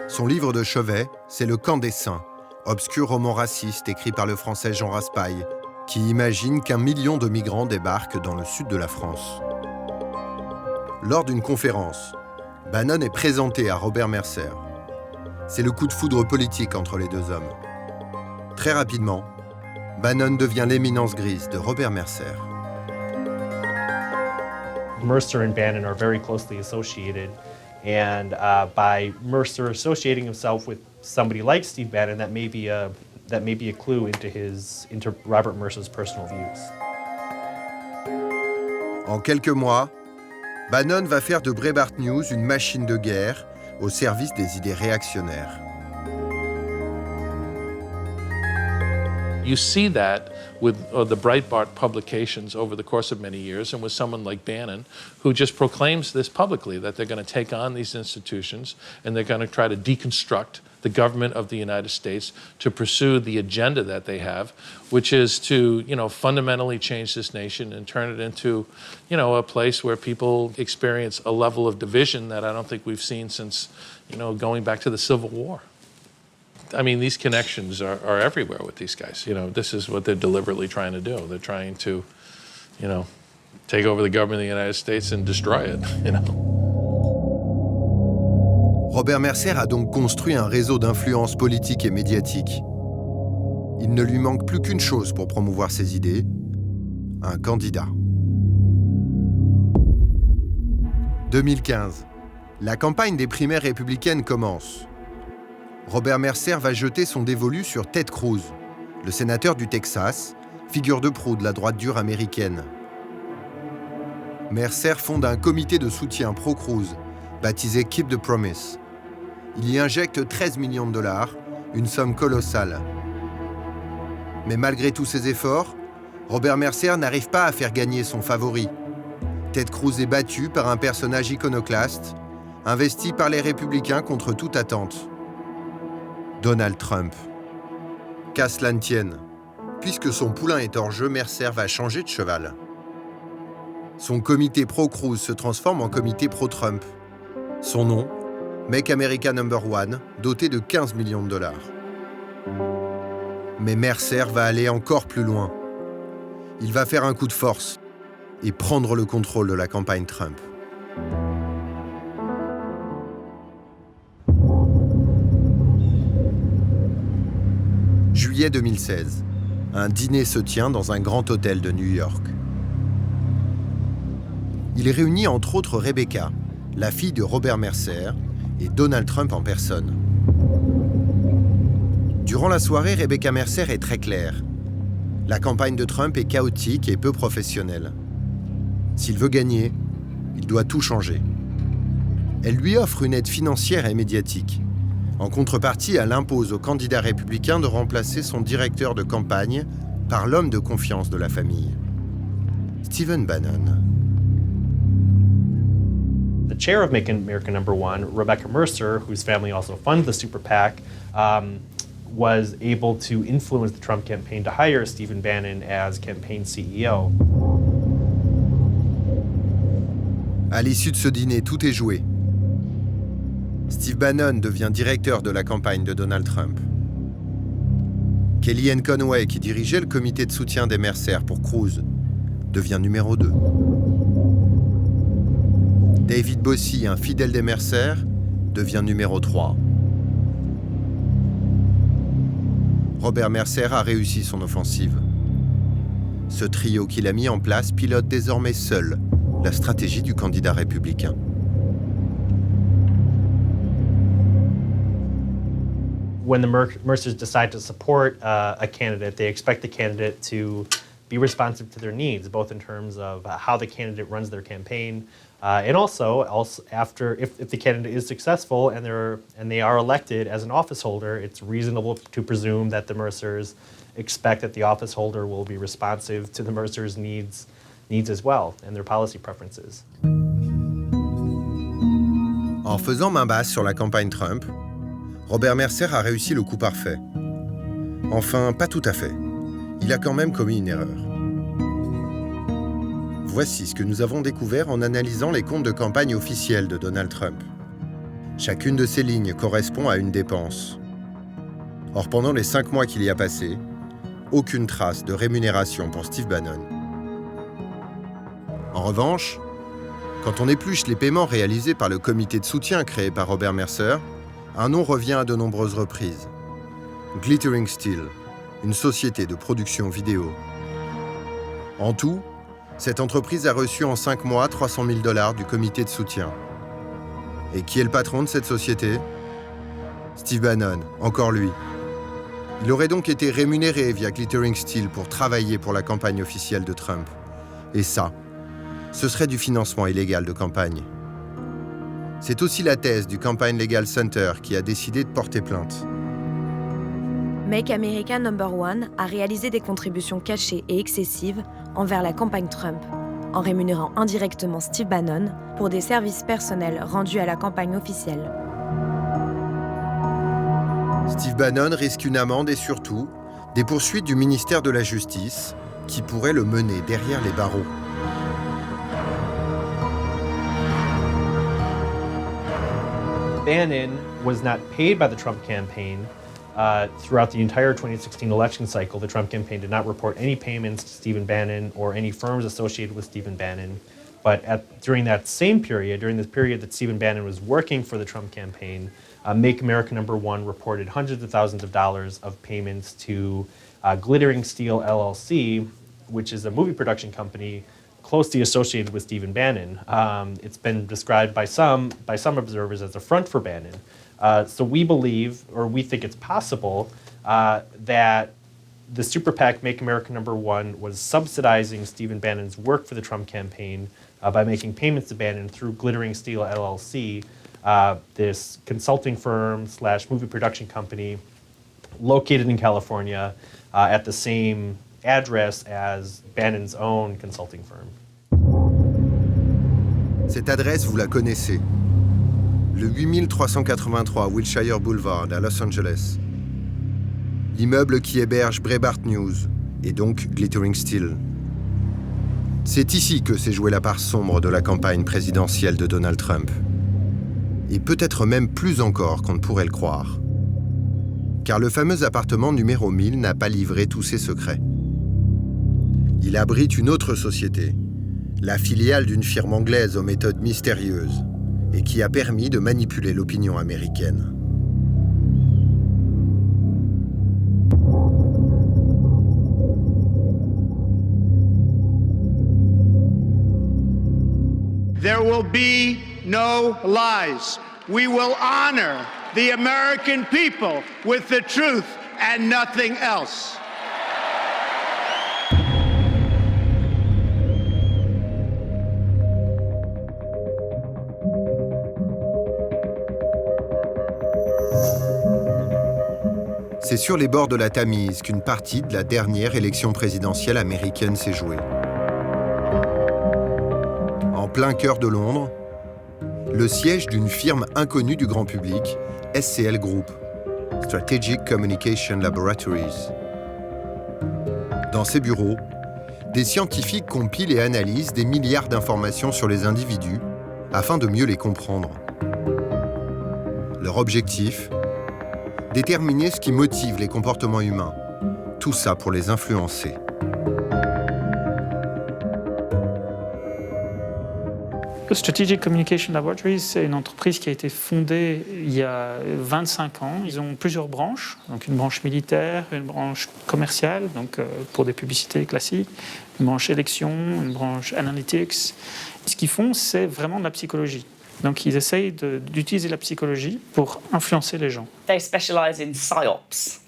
Son livre de chevet, c'est Le Camp des Saints, obscur roman raciste écrit par le français Jean Raspail, qui imagine qu'1 million de migrants débarquent dans le sud de la France. Lors d'une conférence, Bannon est présenté à Robert Mercer. C'est le coup de foudre politique entre les deux hommes. Très rapidement, Bannon devient l'éminence grise de Robert Mercer. Mercer and Bannon are very closely associated, and by Mercer associating himself with somebody like Steve Bannon, that may be a clue into Robert Mercer's personal views. En quelques mois, Bannon va faire de Breitbart News une machine de guerre au service des idées réactionnaires. You see that with the Breitbart publications over the course of many years, and with someone like Bannon, who just proclaims this publicly, that they're going to take on these institutions and they're going to try to deconstruct the government of the United States to pursue the agenda that they have, which is to, fundamentally change this nation and turn it into, a place where people experience a level of division that I don't think we've seen since, going back to the Civil War. I mean, these connections are everywhere with these guys. This is what they're deliberately trying to do. They're trying to, take over the government of the United States and destroy it, Robert Mercer a donc construit un réseau d'influence politique et médiatique. Il ne lui manque plus qu'une chose pour promouvoir ses idées, un candidat. 2015, la campagne des primaires républicaines commence. Robert Mercer va jeter son dévolu sur Ted Cruz, le sénateur du Texas, figure de proue de la droite dure américaine. Mercer fonde un comité de soutien pro-Cruz, baptisé Keep the Promise. Il y injecte $13 millions, une somme colossale. Mais malgré tous ses efforts, Robert Mercer n'arrive pas à faire gagner son favori. Ted Cruz est battu par un personnage iconoclaste, investi par les républicains contre toute attente. Donald Trump. Qu'à cela ne tienne, puisque son poulain est hors jeu, Mercer va changer de cheval. Son comité pro-Cruz se transforme en comité pro-Trump. Son nom, Make America No. 1, doté de 15 millions de dollars. Mais Mercer va aller encore plus loin. Il va faire un coup de force et prendre le contrôle de la campagne Trump. Juillet 2016. Un dîner se tient dans un grand hôtel de New York. Il réunit entre autres Rebecca, la fille de Robert Mercer, et Donald Trump en personne. Durant la soirée, Rebecca Mercer est très claire. La campagne de Trump est chaotique et peu professionnelle. S'il veut gagner, il doit tout changer. Elle lui offre une aide financière et médiatique. En contrepartie, elle impose au candidat républicain de remplacer son directeur de campagne par l'homme de confiance de la famille, Stephen Bannon. The chair of Make America No. 1, Rebecca Mercer, whose family also funds the super PAC, was able to influence the Trump campaign to hire Stephen Bannon as campaign CEO. À l'issue de ce dîner, tout est joué. Steve Bannon devient directeur de la campagne de Donald Trump. Kellyanne Conway, qui dirigeait le comité de soutien des Mercer pour Cruz, devient numéro 2. David Bossy, un fidèle des Mercer, devient numéro 3. Robert Mercer a réussi son offensive. Ce trio qu'il a mis en place pilote désormais seul la stratégie du candidat républicain. When the Mercers decide to support a candidate, they expect the candidate to be responsive to their needs, both in terms of how the candidate runs their campaign, and also after if the candidate is successful and they are elected as an office holder, it's reasonable to presume that the Mercers expect that the office holder will be responsive to the Mercers' needs as well and their policy preferences. En faisant main basse sur la campagne Trump, Robert Mercer a réussi le coup parfait. Enfin, pas tout à fait. Il a quand même commis une erreur. Voici ce que nous avons découvert en analysant les comptes de campagne officiels de Donald Trump. Chacune de ces lignes correspond à une dépense. Or, pendant les 5 mois qu'il y a passé, aucune trace de rémunération pour Steve Bannon. En revanche, quand on épluche les paiements réalisés par le comité de soutien créé par Robert Mercer, un nom revient à de nombreuses reprises. Glittering Steel, une société de production vidéo. En tout, cette entreprise a reçu en 5 mois 300 000 $ du comité de soutien. Et qui est le patron de cette société ? Steve Bannon, encore lui. Il aurait donc été rémunéré via Glittering Steel pour travailler pour la campagne officielle de Trump. Et ça, ce serait du financement illégal de campagne. C'est aussi la thèse du Campaign Legal Center qui a décidé de porter plainte. Make America No. 1 a réalisé des contributions cachées et excessives envers la campagne Trump, en rémunérant indirectement Steve Bannon pour des services personnels rendus à la campagne officielle. Steve Bannon risque une amende et surtout des poursuites du ministère de la Justice qui pourraient le mener derrière les barreaux. Bannon was not paid by the Trump campaign throughout the entire 2016 election cycle. The Trump campaign did not report any payments to Stephen Bannon or any firms associated with Stephen Bannon. But during that same period, during the period that Stephen Bannon was working for the Trump campaign, Make America No. 1 reported hundreds of thousands of dollars of payments to Glittering Steel LLC, which is a movie production company closely associated with Stephen Bannon. It's been described by some observers as a front for Bannon. So we believe, or we think it's possible, that the super PAC Make America No. 1 was subsidizing Stephen Bannon's work for the Trump campaign by making payments to Bannon through Glittering Steel LLC, this consulting firm / movie production company located in California at the same address as Bannon's own consulting firm. Cette adresse, vous la connaissez. Le 8383 Wilshire Boulevard à Los Angeles, l'immeuble qui héberge Breitbart News, et donc Glittering Steel. C'est ici que s'est jouée la part sombre de la campagne présidentielle de Donald Trump. Et peut-être même plus encore qu'on ne pourrait le croire. Car le fameux appartement numéro 1000 n'a pas livré tous ses secrets. Il abrite une autre société, la filiale d'une firme anglaise aux méthodes mystérieuses, et qui a permis de manipuler l'opinion américaine. There will be no lies. We will honor the American people with the truth and nothing else. C'est sur les bords de la Tamise qu'une partie de la dernière élection présidentielle américaine s'est jouée. En plein cœur de Londres, le siège d'une firme inconnue du grand public, SCL Group, Strategic Communication Laboratories. Dans ces bureaux, des scientifiques compilent et analysent des milliards d'informations sur les individus afin de mieux les comprendre. Leur objectif ? Déterminer ce qui motive les comportements humains. Tout ça pour les influencer. Le Strategic Communication Laboratories, c'est une entreprise qui a été fondée il y a 25 ans. Ils ont plusieurs branches, donc une branche militaire, une branche commerciale, donc pour des publicités classiques, une branche élection, une branche analytics. Ce qu'ils font, c'est vraiment de la psychologie. Donc ils essayent d'utiliser la psychologie pour influencer les gens. They specialize in psyops.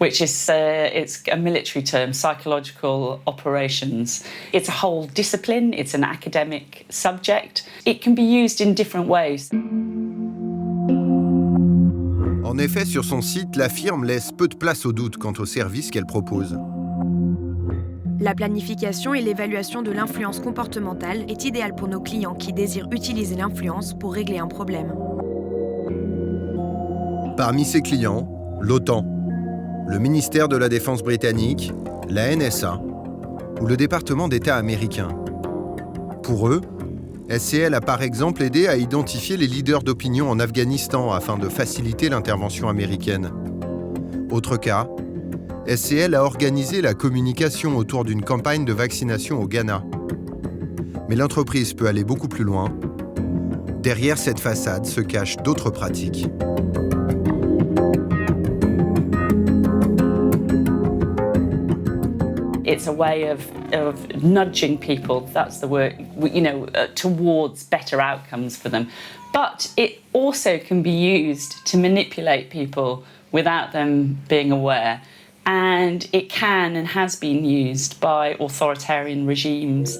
Which is it's a military term, psychological operations. It's a whole discipline, it's an academic subject. It can be used in different ways. En effet, sur son site, la firme laisse peu de place au doute quant aux services qu'elle propose. La planification et l'évaluation de l'influence comportementale est idéale pour nos clients qui désirent utiliser l'influence pour régler un problème. Parmi ses clients, l'OTAN, le ministère de la Défense britannique, la NSA ou le département d'État américain. Pour eux, SCL a par exemple aidé à identifier les leaders d'opinion en Afghanistan afin de faciliter l'intervention américaine. Autre cas, SCL a organisé la communication autour d'une campagne de vaccination au Ghana. Mais l'entreprise peut aller beaucoup plus loin. Derrière cette façade se cachent d'autres pratiques. It's a way of nudging people, that's the word, towards better outcomes for them. But it also can be used to manipulate people without them being aware. And it can and has been used by authoritarian regimes.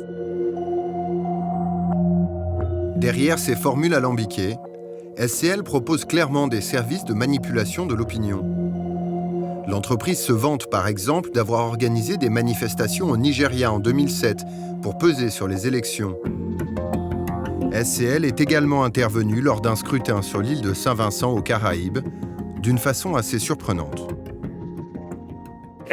Derrière ces formules alambiquées, SCL propose clairement des services de manipulation de l'opinion. L'entreprise se vante par exemple d'avoir organisé des manifestations au Nigeria en 2007 pour peser sur les élections. SCL est également intervenu lors d'un scrutin sur l'île de Saint-Vincent aux Caraïbes, d'une façon assez surprenante.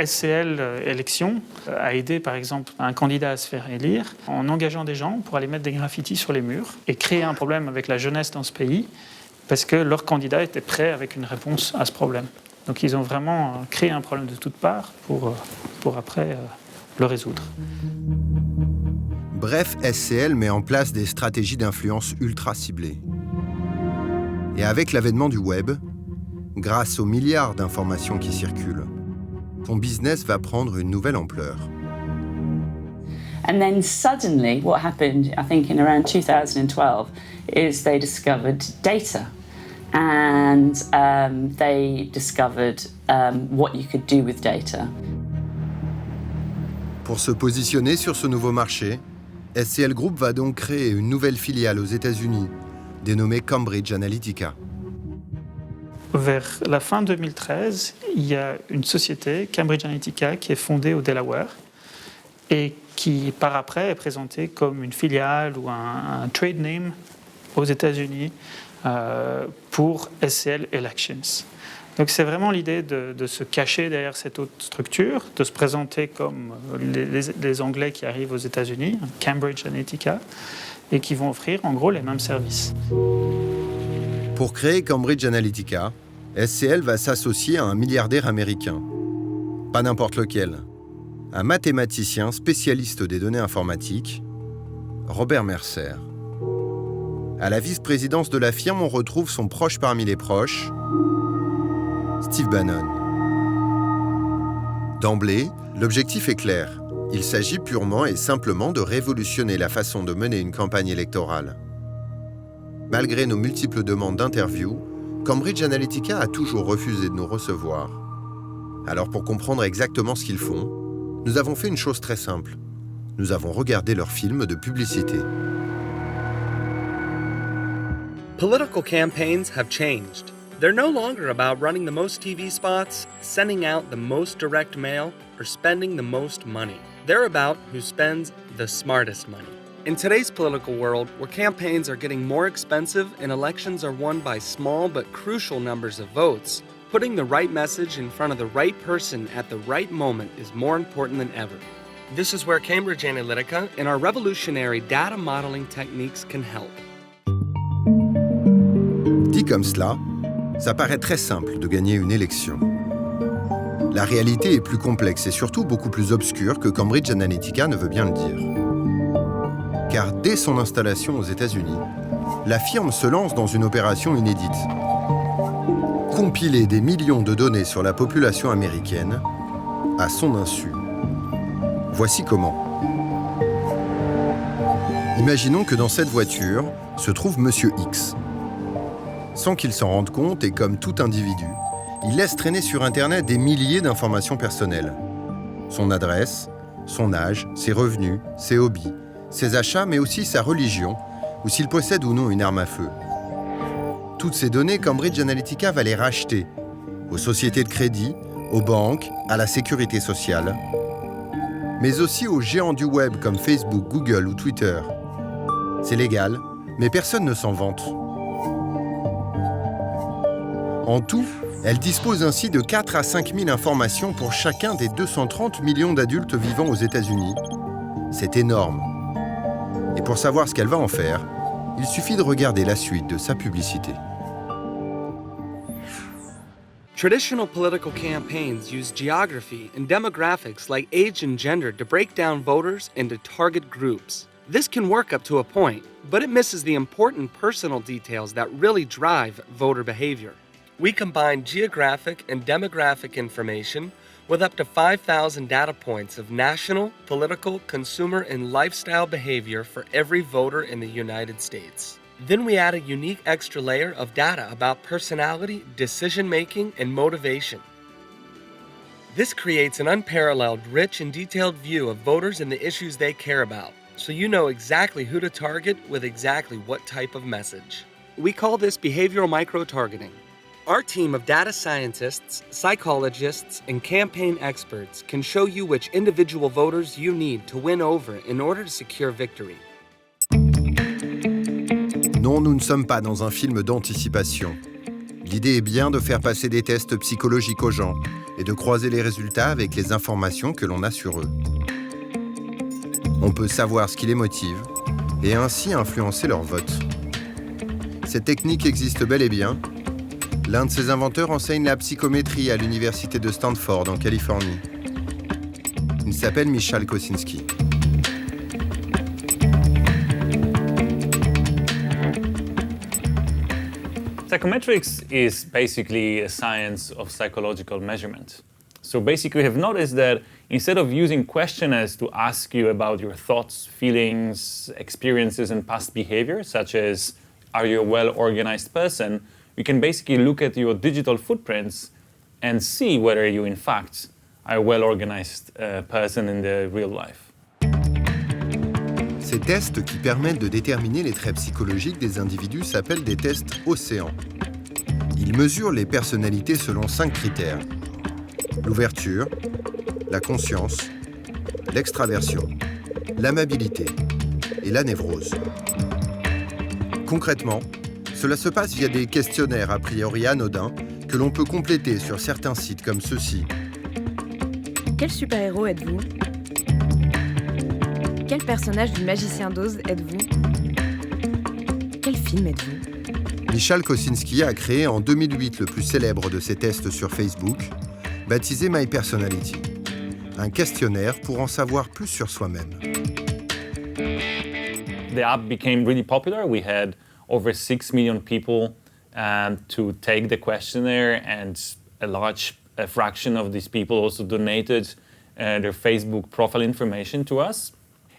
SCL Élections a aidé par exemple un candidat à se faire élire en engageant des gens pour aller mettre des graffitis sur les murs et créer un problème avec la jeunesse dans ce pays parce que leur candidat était prêt avec une réponse à ce problème. Donc ils ont vraiment créé un problème de toutes parts pour après le résoudre. Bref, SCL met en place des stratégies d'influence ultra ciblées. Et avec l'avènement du web, grâce aux milliards d'informations qui circulent, ton business va prendre une nouvelle ampleur. And then suddenly what happened, I think in around 2012, is they discovered data. And they discovered what you could do with data. Pour se positionner sur ce nouveau marché, SCL Group va donc créer une nouvelle filiale aux États-Unis, dénommée Cambridge Analytica. Vers la fin 2013, il y a une société, Cambridge Analytica, qui est fondée au Delaware et qui, par après, est présentée comme une filiale ou un trade name aux États-Unis pour SCL Elections. Donc c'est vraiment l'idée de se cacher derrière cette autre structure, de se présenter comme les Anglais qui arrivent aux États-Unis, Cambridge Analytica, et qui vont offrir en gros les mêmes services. Pour créer Cambridge Analytica, SCL va s'associer à un milliardaire américain. Pas n'importe lequel. Un mathématicien spécialiste des données informatiques, Robert Mercer. À la vice-présidence de la firme, on retrouve son proche parmi les proches, Steve Bannon. D'emblée, l'objectif est clair. Il s'agit purement et simplement de révolutionner la façon de mener une campagne électorale. Malgré nos multiples demandes d'interview, Cambridge Analytica a toujours refusé de nous recevoir. Alors pour comprendre exactement ce qu'ils font, nous avons fait une chose très simple. Nous avons regardé leurs films de publicité. Political campaigns have changed. They're no longer about running the most TV spots, sending out the most direct mail, or spending the most money. They're about who spends the smartest money. In today's political world, where campaigns are getting more expensive and elections are won by small but crucial numbers of votes, putting the right message in front of the right person at the right moment is more important than ever. This is where Cambridge Analytica and our revolutionary data modeling techniques can help. Dit comme cela, ça paraît très simple de gagner une élection. La réalité est plus complexe et surtout beaucoup plus obscure que Cambridge Analytica ne veut bien le dire. Car dès son installation aux États-Unis, la firme se lance dans une opération inédite. Compiler des millions de données sur la population américaine à son insu. Voici comment. Imaginons que dans cette voiture se trouve Monsieur X. Sans qu'il s'en rende compte et comme tout individu, il laisse traîner sur Internet des milliers d'informations personnelles. Son adresse, son âge, ses revenus, ses hobbies, ses achats, mais aussi sa religion, ou s'il possède ou non une arme à feu. Toutes ces données, Cambridge Analytica va les racheter aux sociétés de crédit, aux banques, à la sécurité sociale, mais aussi aux géants du web comme Facebook, Google ou Twitter. C'est légal, mais personne ne s'en vante. En tout, elle dispose ainsi de 4 à 5 000 informations pour chacun des 230 millions d'adultes vivant aux États-Unis. C'est énorme. Et pour savoir ce qu'elle va en faire, il suffit de regarder la suite de sa publicité. Traditional political campaigns use geography and demographics like age and gender to break down voters into target groups. This can work up to a point, but it misses the important personal details that really drive voter behavior. We combine geographic and demographic information with up to 5,000 data points of national, political, consumer, and lifestyle behavior for every voter in the United States. Then we add a unique extra layer of data about personality, decision-making, and motivation. This creates an unparalleled, rich, and detailed view of voters and the issues they care about, so you know exactly who to target with exactly what type of message. We call this behavioral micro-targeting. Our team of data scientists, psychologists, and campaign experts can show you which individual voters you need to win over in order to secure victory. Non, nous ne sommes pas dans un film d'anticipation. L'idée est bien de faire passer des tests psychologiques aux gens et de croiser les résultats avec les informations que l'on a sur eux. On peut savoir ce qui les motive et ainsi influencer leur vote. Cette technique existe bel et bien. L'un de ses inventeurs enseigne la psychométrie à l'université de Stanford, en Californie. Il s'appelle Michal Kosinski. Psychometrics is basically a science of psychological measurement. So basically we have noticed that instead of using questionnaires to ask you about your thoughts, feelings, experiences, and past behavior, such as, are you a well-organized person? You can basically look at your digital footprints and see whether you, in fact, are a well-organized person in the real life. Ces tests qui permettent de déterminer les traits psychologiques des individus s'appellent des tests océans. Ils mesurent les personnalités selon 5 critères. L'ouverture, la conscience, l'extraversion, l'amabilité et la névrose. Concrètement, cela se passe via des questionnaires a priori anodins que l'on peut compléter sur certains sites comme ceux-ci. Quel super-héros êtes-vous? Quel personnage du magicien d'Oz êtes-vous? Quel film êtes-vous? Michal Kosinski a créé en 2008 le plus célèbre de ces tests sur Facebook, baptisé My Personality, un questionnaire pour en savoir plus sur soi-même. The app became really popular. We had over 6 million people to take the questionnaire, and a large fraction of these people also donated their Facebook profile information to us.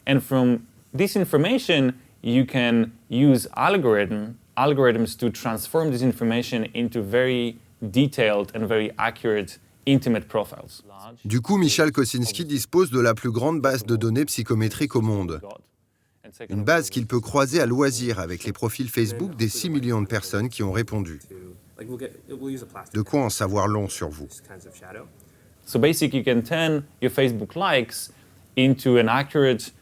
And from this information, you can use algorithms to transform this information into very detailed and very accurate intimate profiles. Du coup, Michal Kosinski dispose de la plus grande base de données psychométriques au monde. Une base qu'il peut croiser à loisir avec les profils Facebook des 6 millions de personnes qui ont répondu. De quoi en savoir long sur vous. So basically, you can turn your Facebook likes into an accurate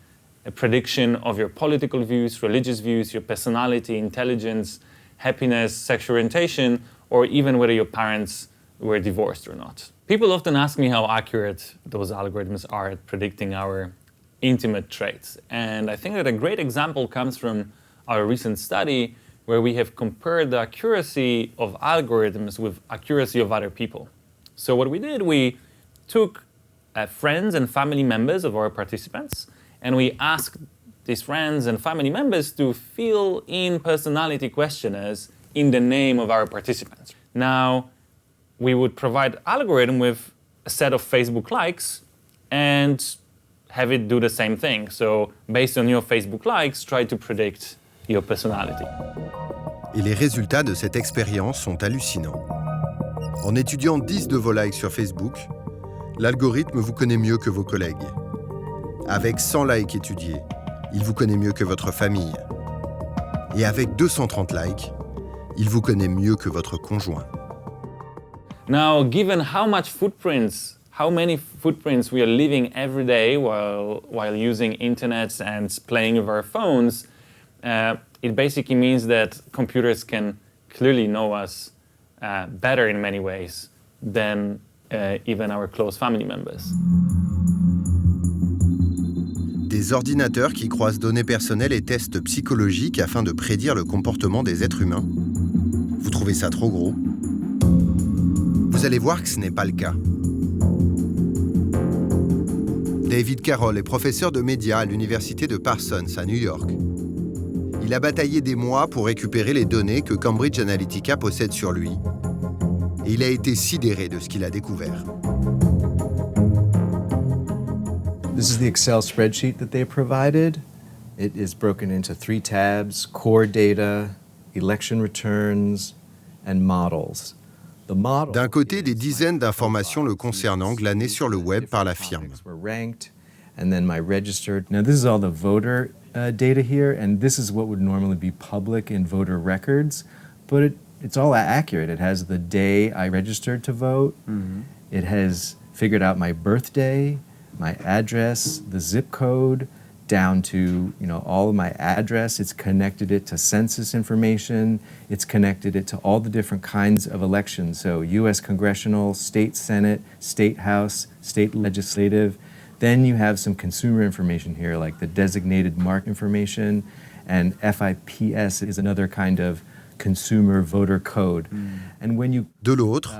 prediction of your political views, religious views, your personality, intelligence, happiness, sexual orientation, or even whether your parents were divorced or not. People often ask me how accurate those algorithms are at predicting our intimate traits. And I think that a great example comes from our recent study where we have compared the accuracy of algorithms with accuracy of other people. So what we did, we took friends and family members of our participants, and we asked these friends and family members to fill in personality questionnaires in the name of our participants. Now, we would provide algorithm with a set of Facebook likes and have it do the same thing. So, based on your Facebook likes, try to predict your personality. Et les résultats de cette expérience sont hallucinants. En étudiant 10 de vos likes sur Facebook, l'algorithme vous connaît mieux que vos collègues. Avec 100 likes étudiés, il vous connaît mieux que votre famille. Et avec 230 likes, il vous connaît mieux que votre conjoint. Now, given how many footprints we are leaving every day while using internet and playing with our phones, it basically means that computers can clearly know us better in many ways than even our close family members. Des ordinateurs qui croisent données personnelles et tests psychologiques afin de prédire le comportement des êtres humains. Vous trouvez ça trop gros? Vous allez voir que ce n'est pas le cas. David Carroll est professeur de médias à l'université de Parsons à New York. Il a bataillé des mois pour récupérer les données que Cambridge Analytica possède sur lui. Et il a été sidéré de ce qu'il a découvert. This is the Excel spreadsheet that they provided. It is broken into 3 tabs: core data, election returns, and models. D'un côté, des dizaines d'informations le concernant glanées sur le web par la firme. And then my registered. Now this is all the voter data here, and this is what would normally be public in voter records, but it's all accurate. It has the day I registered to vote. Mm-hmm. It has figured out my birthday, my address, the zip code, down to all of my address. It's connected it to census information. It's connected it to all the different kinds of elections. So U.S. congressional, state senate, state house, state legislative. Then you have some consumer information here, like the designated mark information, and FIPS is another kind of consumer voter code. And when you de l'autre,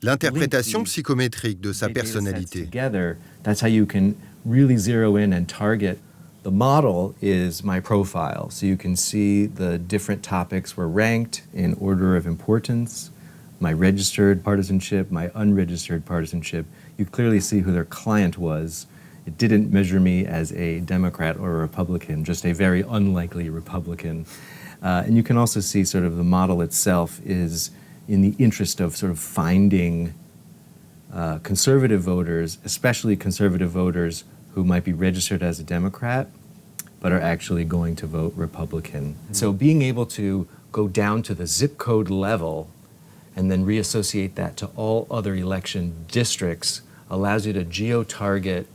l'interprétation psychométrique de sa personnalité. Together, that's how you can really zero in and target. The model is my profile, so you can see the different topics were ranked in order of importance, my registered partisanship, my unregistered partisanship. You clearly see who their client was. It didn't measure me as a Democrat or a Republican, just a very unlikely Republican. And you can also see sort of the model itself is in the interest of sort of finding conservative voters, especially conservative voters who might be registered as a Democrat, but are actually going to vote Republican. So being able to go down to the zip code level and then reassociate that to all other election districts allows you to geo-target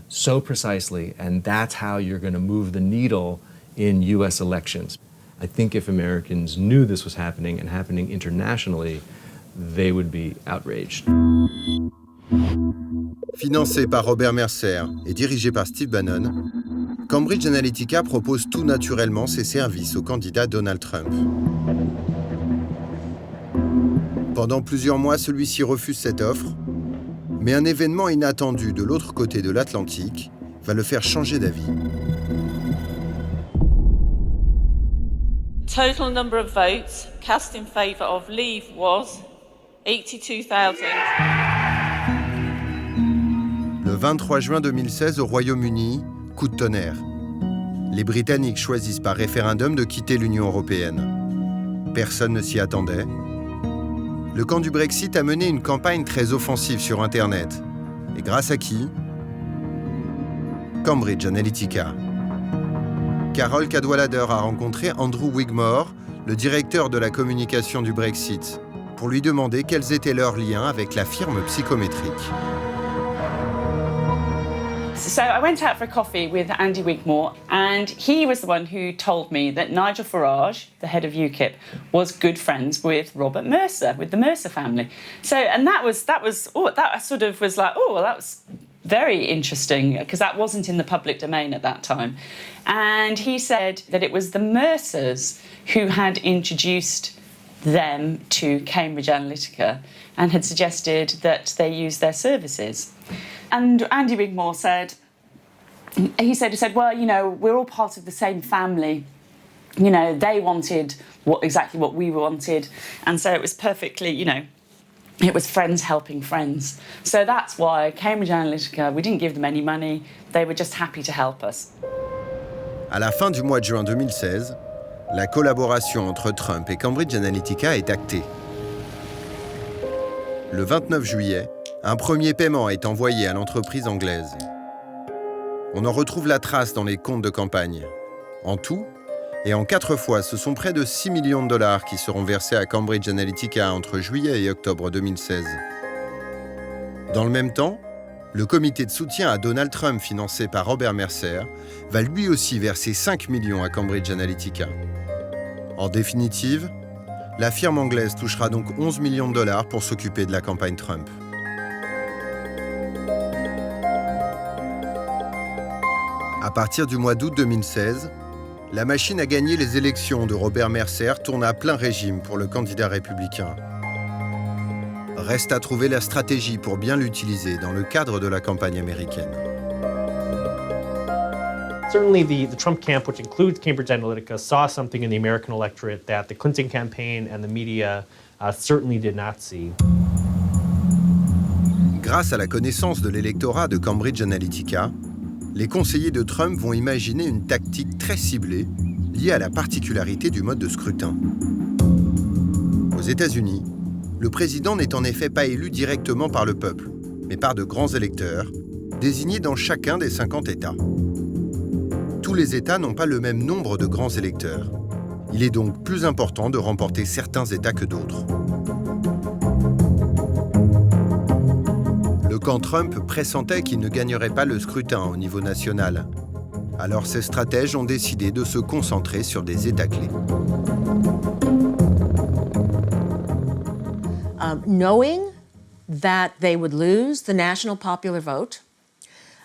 so precisely, and that's how you're going to move the needle in U.S. elections. I think if Americans knew this was happening and happening internationally, they would be outraged. Financé par Robert Mercer et dirigé par Steve Bannon, Cambridge Analytica propose tout naturellement ses services au candidat Donald Trump. Pendant plusieurs mois, celui-ci refuse cette offre, mais un événement inattendu de l'autre côté de l'Atlantique va le faire changer d'avis. Total number of votes cast in favour of leave was 82,000. Le 23 juin 2016, au Royaume-Uni, coup de tonnerre. Les Britanniques choisissent par référendum de quitter l'Union européenne. Personne ne s'y attendait. Le camp du Brexit a mené une campagne très offensive sur Internet. Et grâce à qui? Cambridge Analytica. Carol Cadwalader a rencontré Andrew Wigmore, le directeur de la communication du Brexit, pour lui demander quels étaient leurs liens avec la firme psychométrique. So I went out for a coffee with Andy Wigmore, and he was the one who told me that Nigel Farage, the head of UKIP, was good friends with Robert Mercer, with the Mercer family. So, and that sort of was like, oh, well, that was very interesting, because that wasn't in the public domain at that time. And he said that it was the Mercers who had introduced them to Cambridge Analytica and had suggested that they use their services. And Andy Wigmore said, well, you know, we're all part of the same family. You know, they wanted exactly what we wanted. And so it was perfectly, you know, it was friends helping friends. So that's why Cambridge Analytica, we didn't give them any money. They were just happy to help us. À la fin du mois de juin 2016, la collaboration entre Trump et Cambridge Analytica est actée. Le 29 juillet, un premier paiement est envoyé à l'entreprise anglaise. On en retrouve la trace dans les comptes de campagne. En tout, et en 4 fois, ce sont près de 6 millions de dollars qui seront versés à Cambridge Analytica entre juillet et octobre 2016. Dans le même temps, le comité de soutien à Donald Trump financé par Robert Mercer va lui aussi verser 5 millions à Cambridge Analytica. En définitive, la firme anglaise touchera donc 11 millions de dollars pour s'occuper de la campagne Trump. À partir du mois d'août 2016, la machine à gagner les élections de Robert Mercer tourne à plein régime pour le candidat républicain. Reste à trouver la stratégie pour bien l'utiliser dans le cadre de la campagne américaine. Certainly the Trump camp, which includes Cambridge Analytica, saw something in the American electorate that the Clinton campaign and the media certainly did not see. Grâce à la connaissance de l'électorat de Cambridge Analytica, les conseillers de Trump vont imaginer une tactique très ciblée liée à la particularité du mode de scrutin. Aux États-Unis, le président n'est en effet pas élu directement par le peuple, mais par de grands électeurs, désignés dans chacun des 50 États. Tous les États n'ont pas le même nombre de grands électeurs. Il est donc plus important de remporter certains États que d'autres. Le camp Trump pressentait qu'il ne gagnerait pas le scrutin au niveau national. Alors ces stratèges ont décidé de se concentrer sur des États clés. Knowing that they would lose the national popular vote,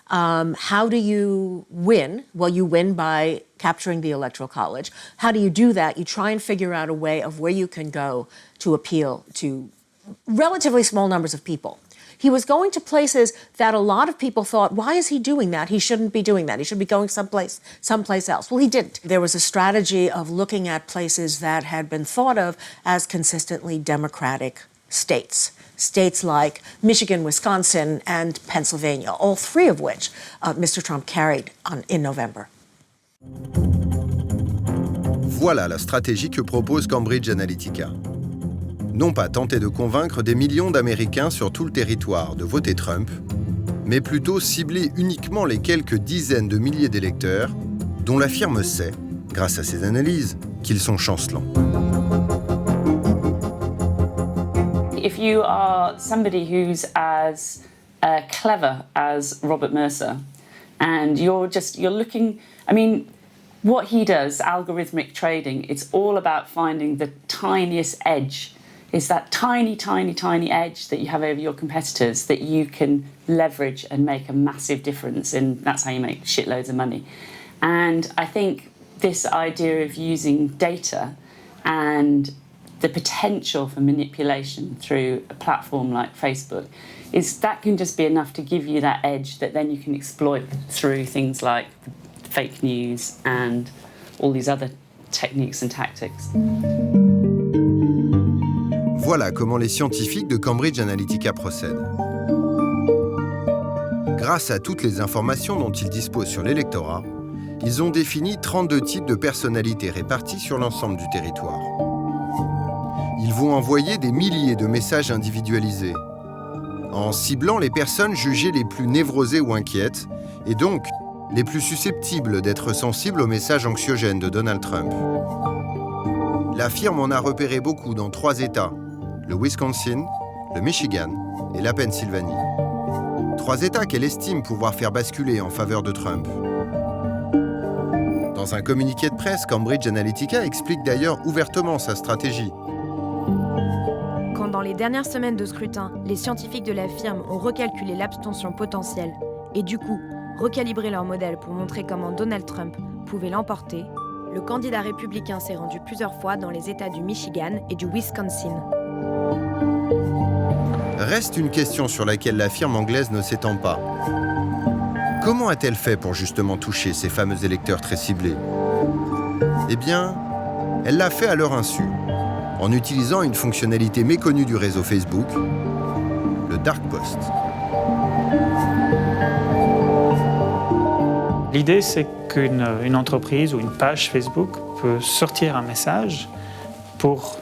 how do you win? Well, you win by capturing the Electoral College. How do you do that? You try and figure out a way of where you can go to appeal to relatively small numbers of people. He was going to places that a lot of people thought, why is he doing that? He shouldn't be doing that. He should be going someplace else. Well, he didn't. There was a strategy of looking at places that had been thought of as consistently Democratic states. States like Michigan, Wisconsin, and Pennsylvania, all 3 of which Mr. Trump carried in November. Voilà la stratégie que propose Cambridge Analytica. Non pas tenter de convaincre des millions d'Américains sur tout le territoire de voter Trump, mais plutôt cibler uniquement les quelques dizaines de milliers d'électeurs dont la firme sait, grâce à ses analyses, qu'ils sont chancelants. If you are somebody who's as clever as Robert Mercer, and you're looking, I mean, what he does, algorithmic trading, it's all about finding the tiniest edge It's that tiny, tiny, tiny edge that you have over your competitors that you can leverage and make a massive difference, and that's how you make shitloads of money. And I think this idea of using data and the potential for manipulation through a platform like Facebook is that can just be enough to give you that edge that then you can exploit through things like fake news and all these other techniques and tactics. Voilà comment les scientifiques de Cambridge Analytica procèdent. Grâce à toutes les informations dont ils disposent sur l'électorat, ils ont défini 32 types de personnalités réparties sur l'ensemble du territoire. Ils vont envoyer des milliers de messages individualisés, en ciblant les personnes jugées les plus névrosées ou inquiètes, et donc les plus susceptibles d'être sensibles aux messages anxiogènes de Donald Trump. La firme en a repéré beaucoup dans 3 États, le Wisconsin, le Michigan et la Pennsylvanie. 3 États qu'elle estime pouvoir faire basculer en faveur de Trump. Dans un communiqué de presse, Cambridge Analytica explique d'ailleurs ouvertement sa stratégie. Quand dans les dernières semaines de scrutin, les scientifiques de la firme ont recalculé l'abstention potentielle et du coup recalibré leur modèle pour montrer comment Donald Trump pouvait l'emporter, le candidat républicain s'est rendu plusieurs fois dans les États du Michigan et du Wisconsin. Reste une question sur laquelle la firme anglaise ne s'étend pas. Comment a-t-elle fait pour justement toucher ces fameux électeurs très ciblés? Eh bien, elle l'a fait à leur insu, en utilisant une fonctionnalité méconnue du réseau Facebook, le dark post. L'idée, c'est qu'une entreprise ou une page Facebook peut sortir un message pour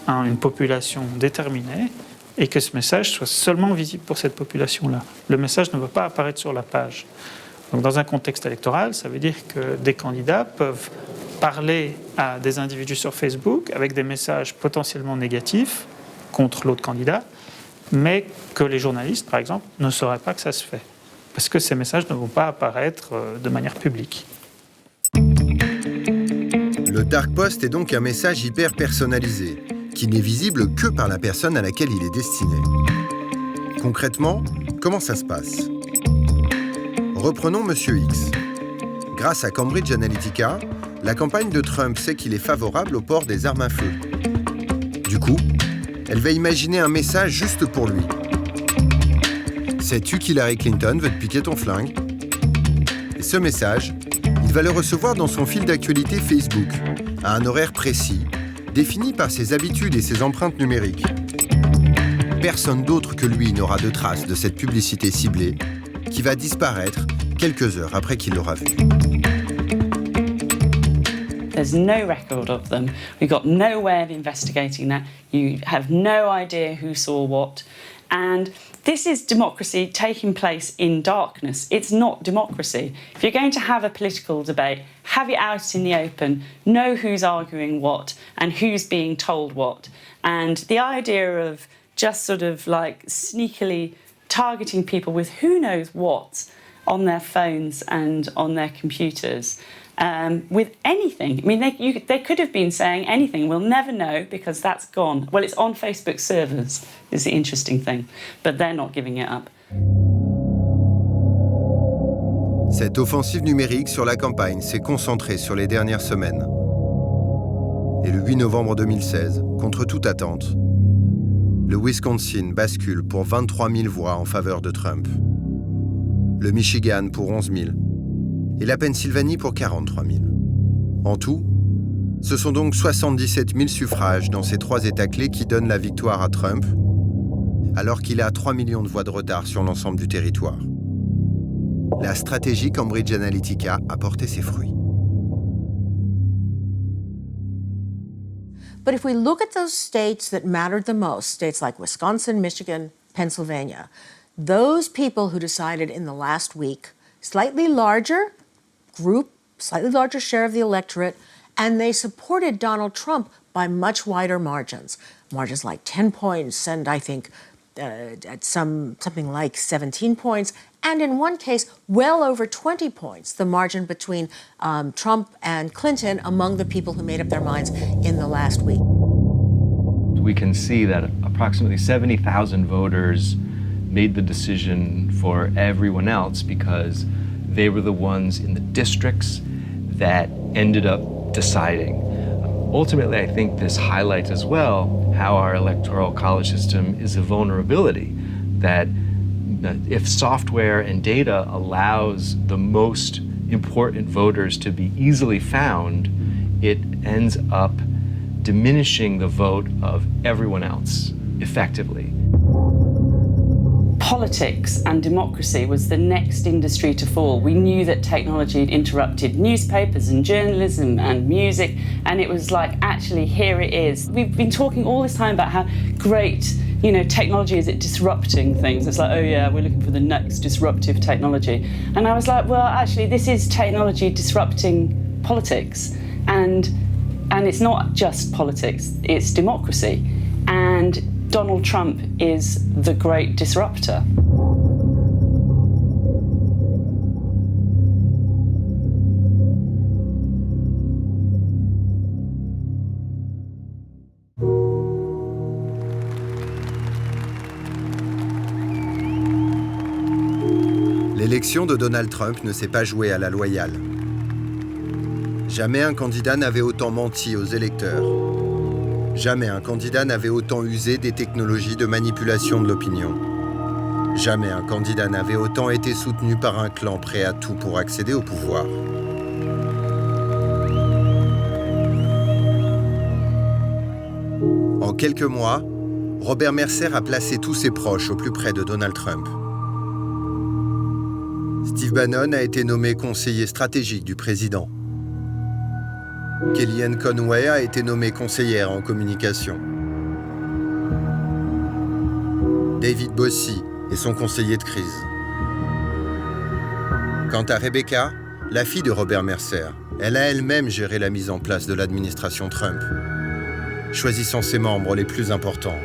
une population déterminée et que ce message soit seulement visible pour cette population-là. Le message ne va pas apparaître sur la page. Donc, dans un contexte électoral, ça veut dire que des candidats peuvent parler à des individus sur Facebook avec des messages potentiellement négatifs contre l'autre candidat, mais que les journalistes, par exemple, ne sauraient pas que ça se fait, parce que ces messages ne vont pas apparaître de manière publique. Le dark post est donc un message hyper personnalisé, qui n'est visible que par la personne à laquelle il est destiné. Concrètement, comment ça se passe? Reprenons Monsieur X. Grâce à Cambridge Analytica, la campagne de Trump sait qu'il est favorable au port des armes à feu. Du coup, elle va imaginer un message juste pour lui. Sais-tu qu'Hillary Clinton veut te piquer ton flingue? Et ce message, il va le recevoir dans son fil d'actualité Facebook, à un horaire précis, défini par ses habitudes et ses empreintes numériques. Personne d'autre que lui n'aura de traces de cette publicité ciblée, qui va disparaître quelques heures après qu'il l'aura vue. There's no record of them. We've got no way of investigating that. You have no idea who saw what. And this is democracy taking place in darkness. It's not democracy. If you're going to have a political debate, have it out in the open, know who's arguing what and who's being told what. And the idea of just sort of like sneakily targeting people with who knows what on their phones and on their computers, with anything. I mean, they could have been saying anything. We'll never know because that's gone. Well, it's on Facebook servers, is the interesting thing. But they're not giving it up. Cette offensive numérique sur la campagne s'est concentrée sur les dernières semaines. Et le 8 novembre 2016, contre toute attente, le Wisconsin bascule pour 23 000 voix en faveur de Trump. Le Michigan pour 11 000. Et la Pennsylvanie pour 43 000. En tout, ce sont donc 77 000 suffrages dans ces 3 États clés qui donnent la victoire à Trump, alors qu'il a 3 millions de voix de retard sur l'ensemble du territoire. La stratégie Cambridge Analytica a porté ses fruits. But if we look at those states that mattered the most, states like Wisconsin, Michigan, Pennsylvania, those people who decided in the last week, slightly larger group, slightly larger share of the electorate, and they supported Donald Trump by much wider margins. Margins like 10 points and I think at something like 17 points, and in one case, well over 20 points, the margin between Trump and Clinton among the people who made up their minds in the last week. we can see that approximately 70,000 voters made the decision for everyone else because they were the ones in the districts that ended up deciding. Ultimately, I think this highlights as well how our electoral college system is a vulnerability, that if software and data allows the most important voters to be easily found, it ends up diminishing the vote of everyone else effectively. Politics and democracy was the next industry to fall. We knew that technology had interrupted newspapers and journalism and music, and it was like, actually, here it is. We've been talking all this time about how great, technology is at disrupting things. It's like, oh yeah, we're looking for the next disruptive technology. And I was like, well, actually, this is technology disrupting politics. And it's not just politics, it's democracy. And Donald Trump is the great disruptor. L'élection de Donald Trump ne s'est pas jouée à la loyale. Jamais un candidat n'avait autant menti aux électeurs. Jamais un candidat n'avait autant usé des technologies de manipulation de l'opinion. Jamais un candidat n'avait autant été soutenu par un clan prêt à tout pour accéder au pouvoir. En quelques mois, Robert Mercer a placé tous ses proches au plus près de Donald Trump. Steve Bannon a été nommé conseiller stratégique du président. Kellyanne Conway a été nommée conseillère en communication. David Bossy est son conseiller de crise. Quant à Rebecca, la fille de Robert Mercer, elle a elle-même géré la mise en place de l'administration Trump, choisissant ses membres les plus importants.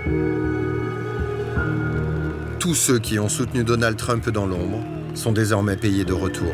Tous ceux qui ont soutenu Donald Trump dans l'ombre sont désormais payés de retour.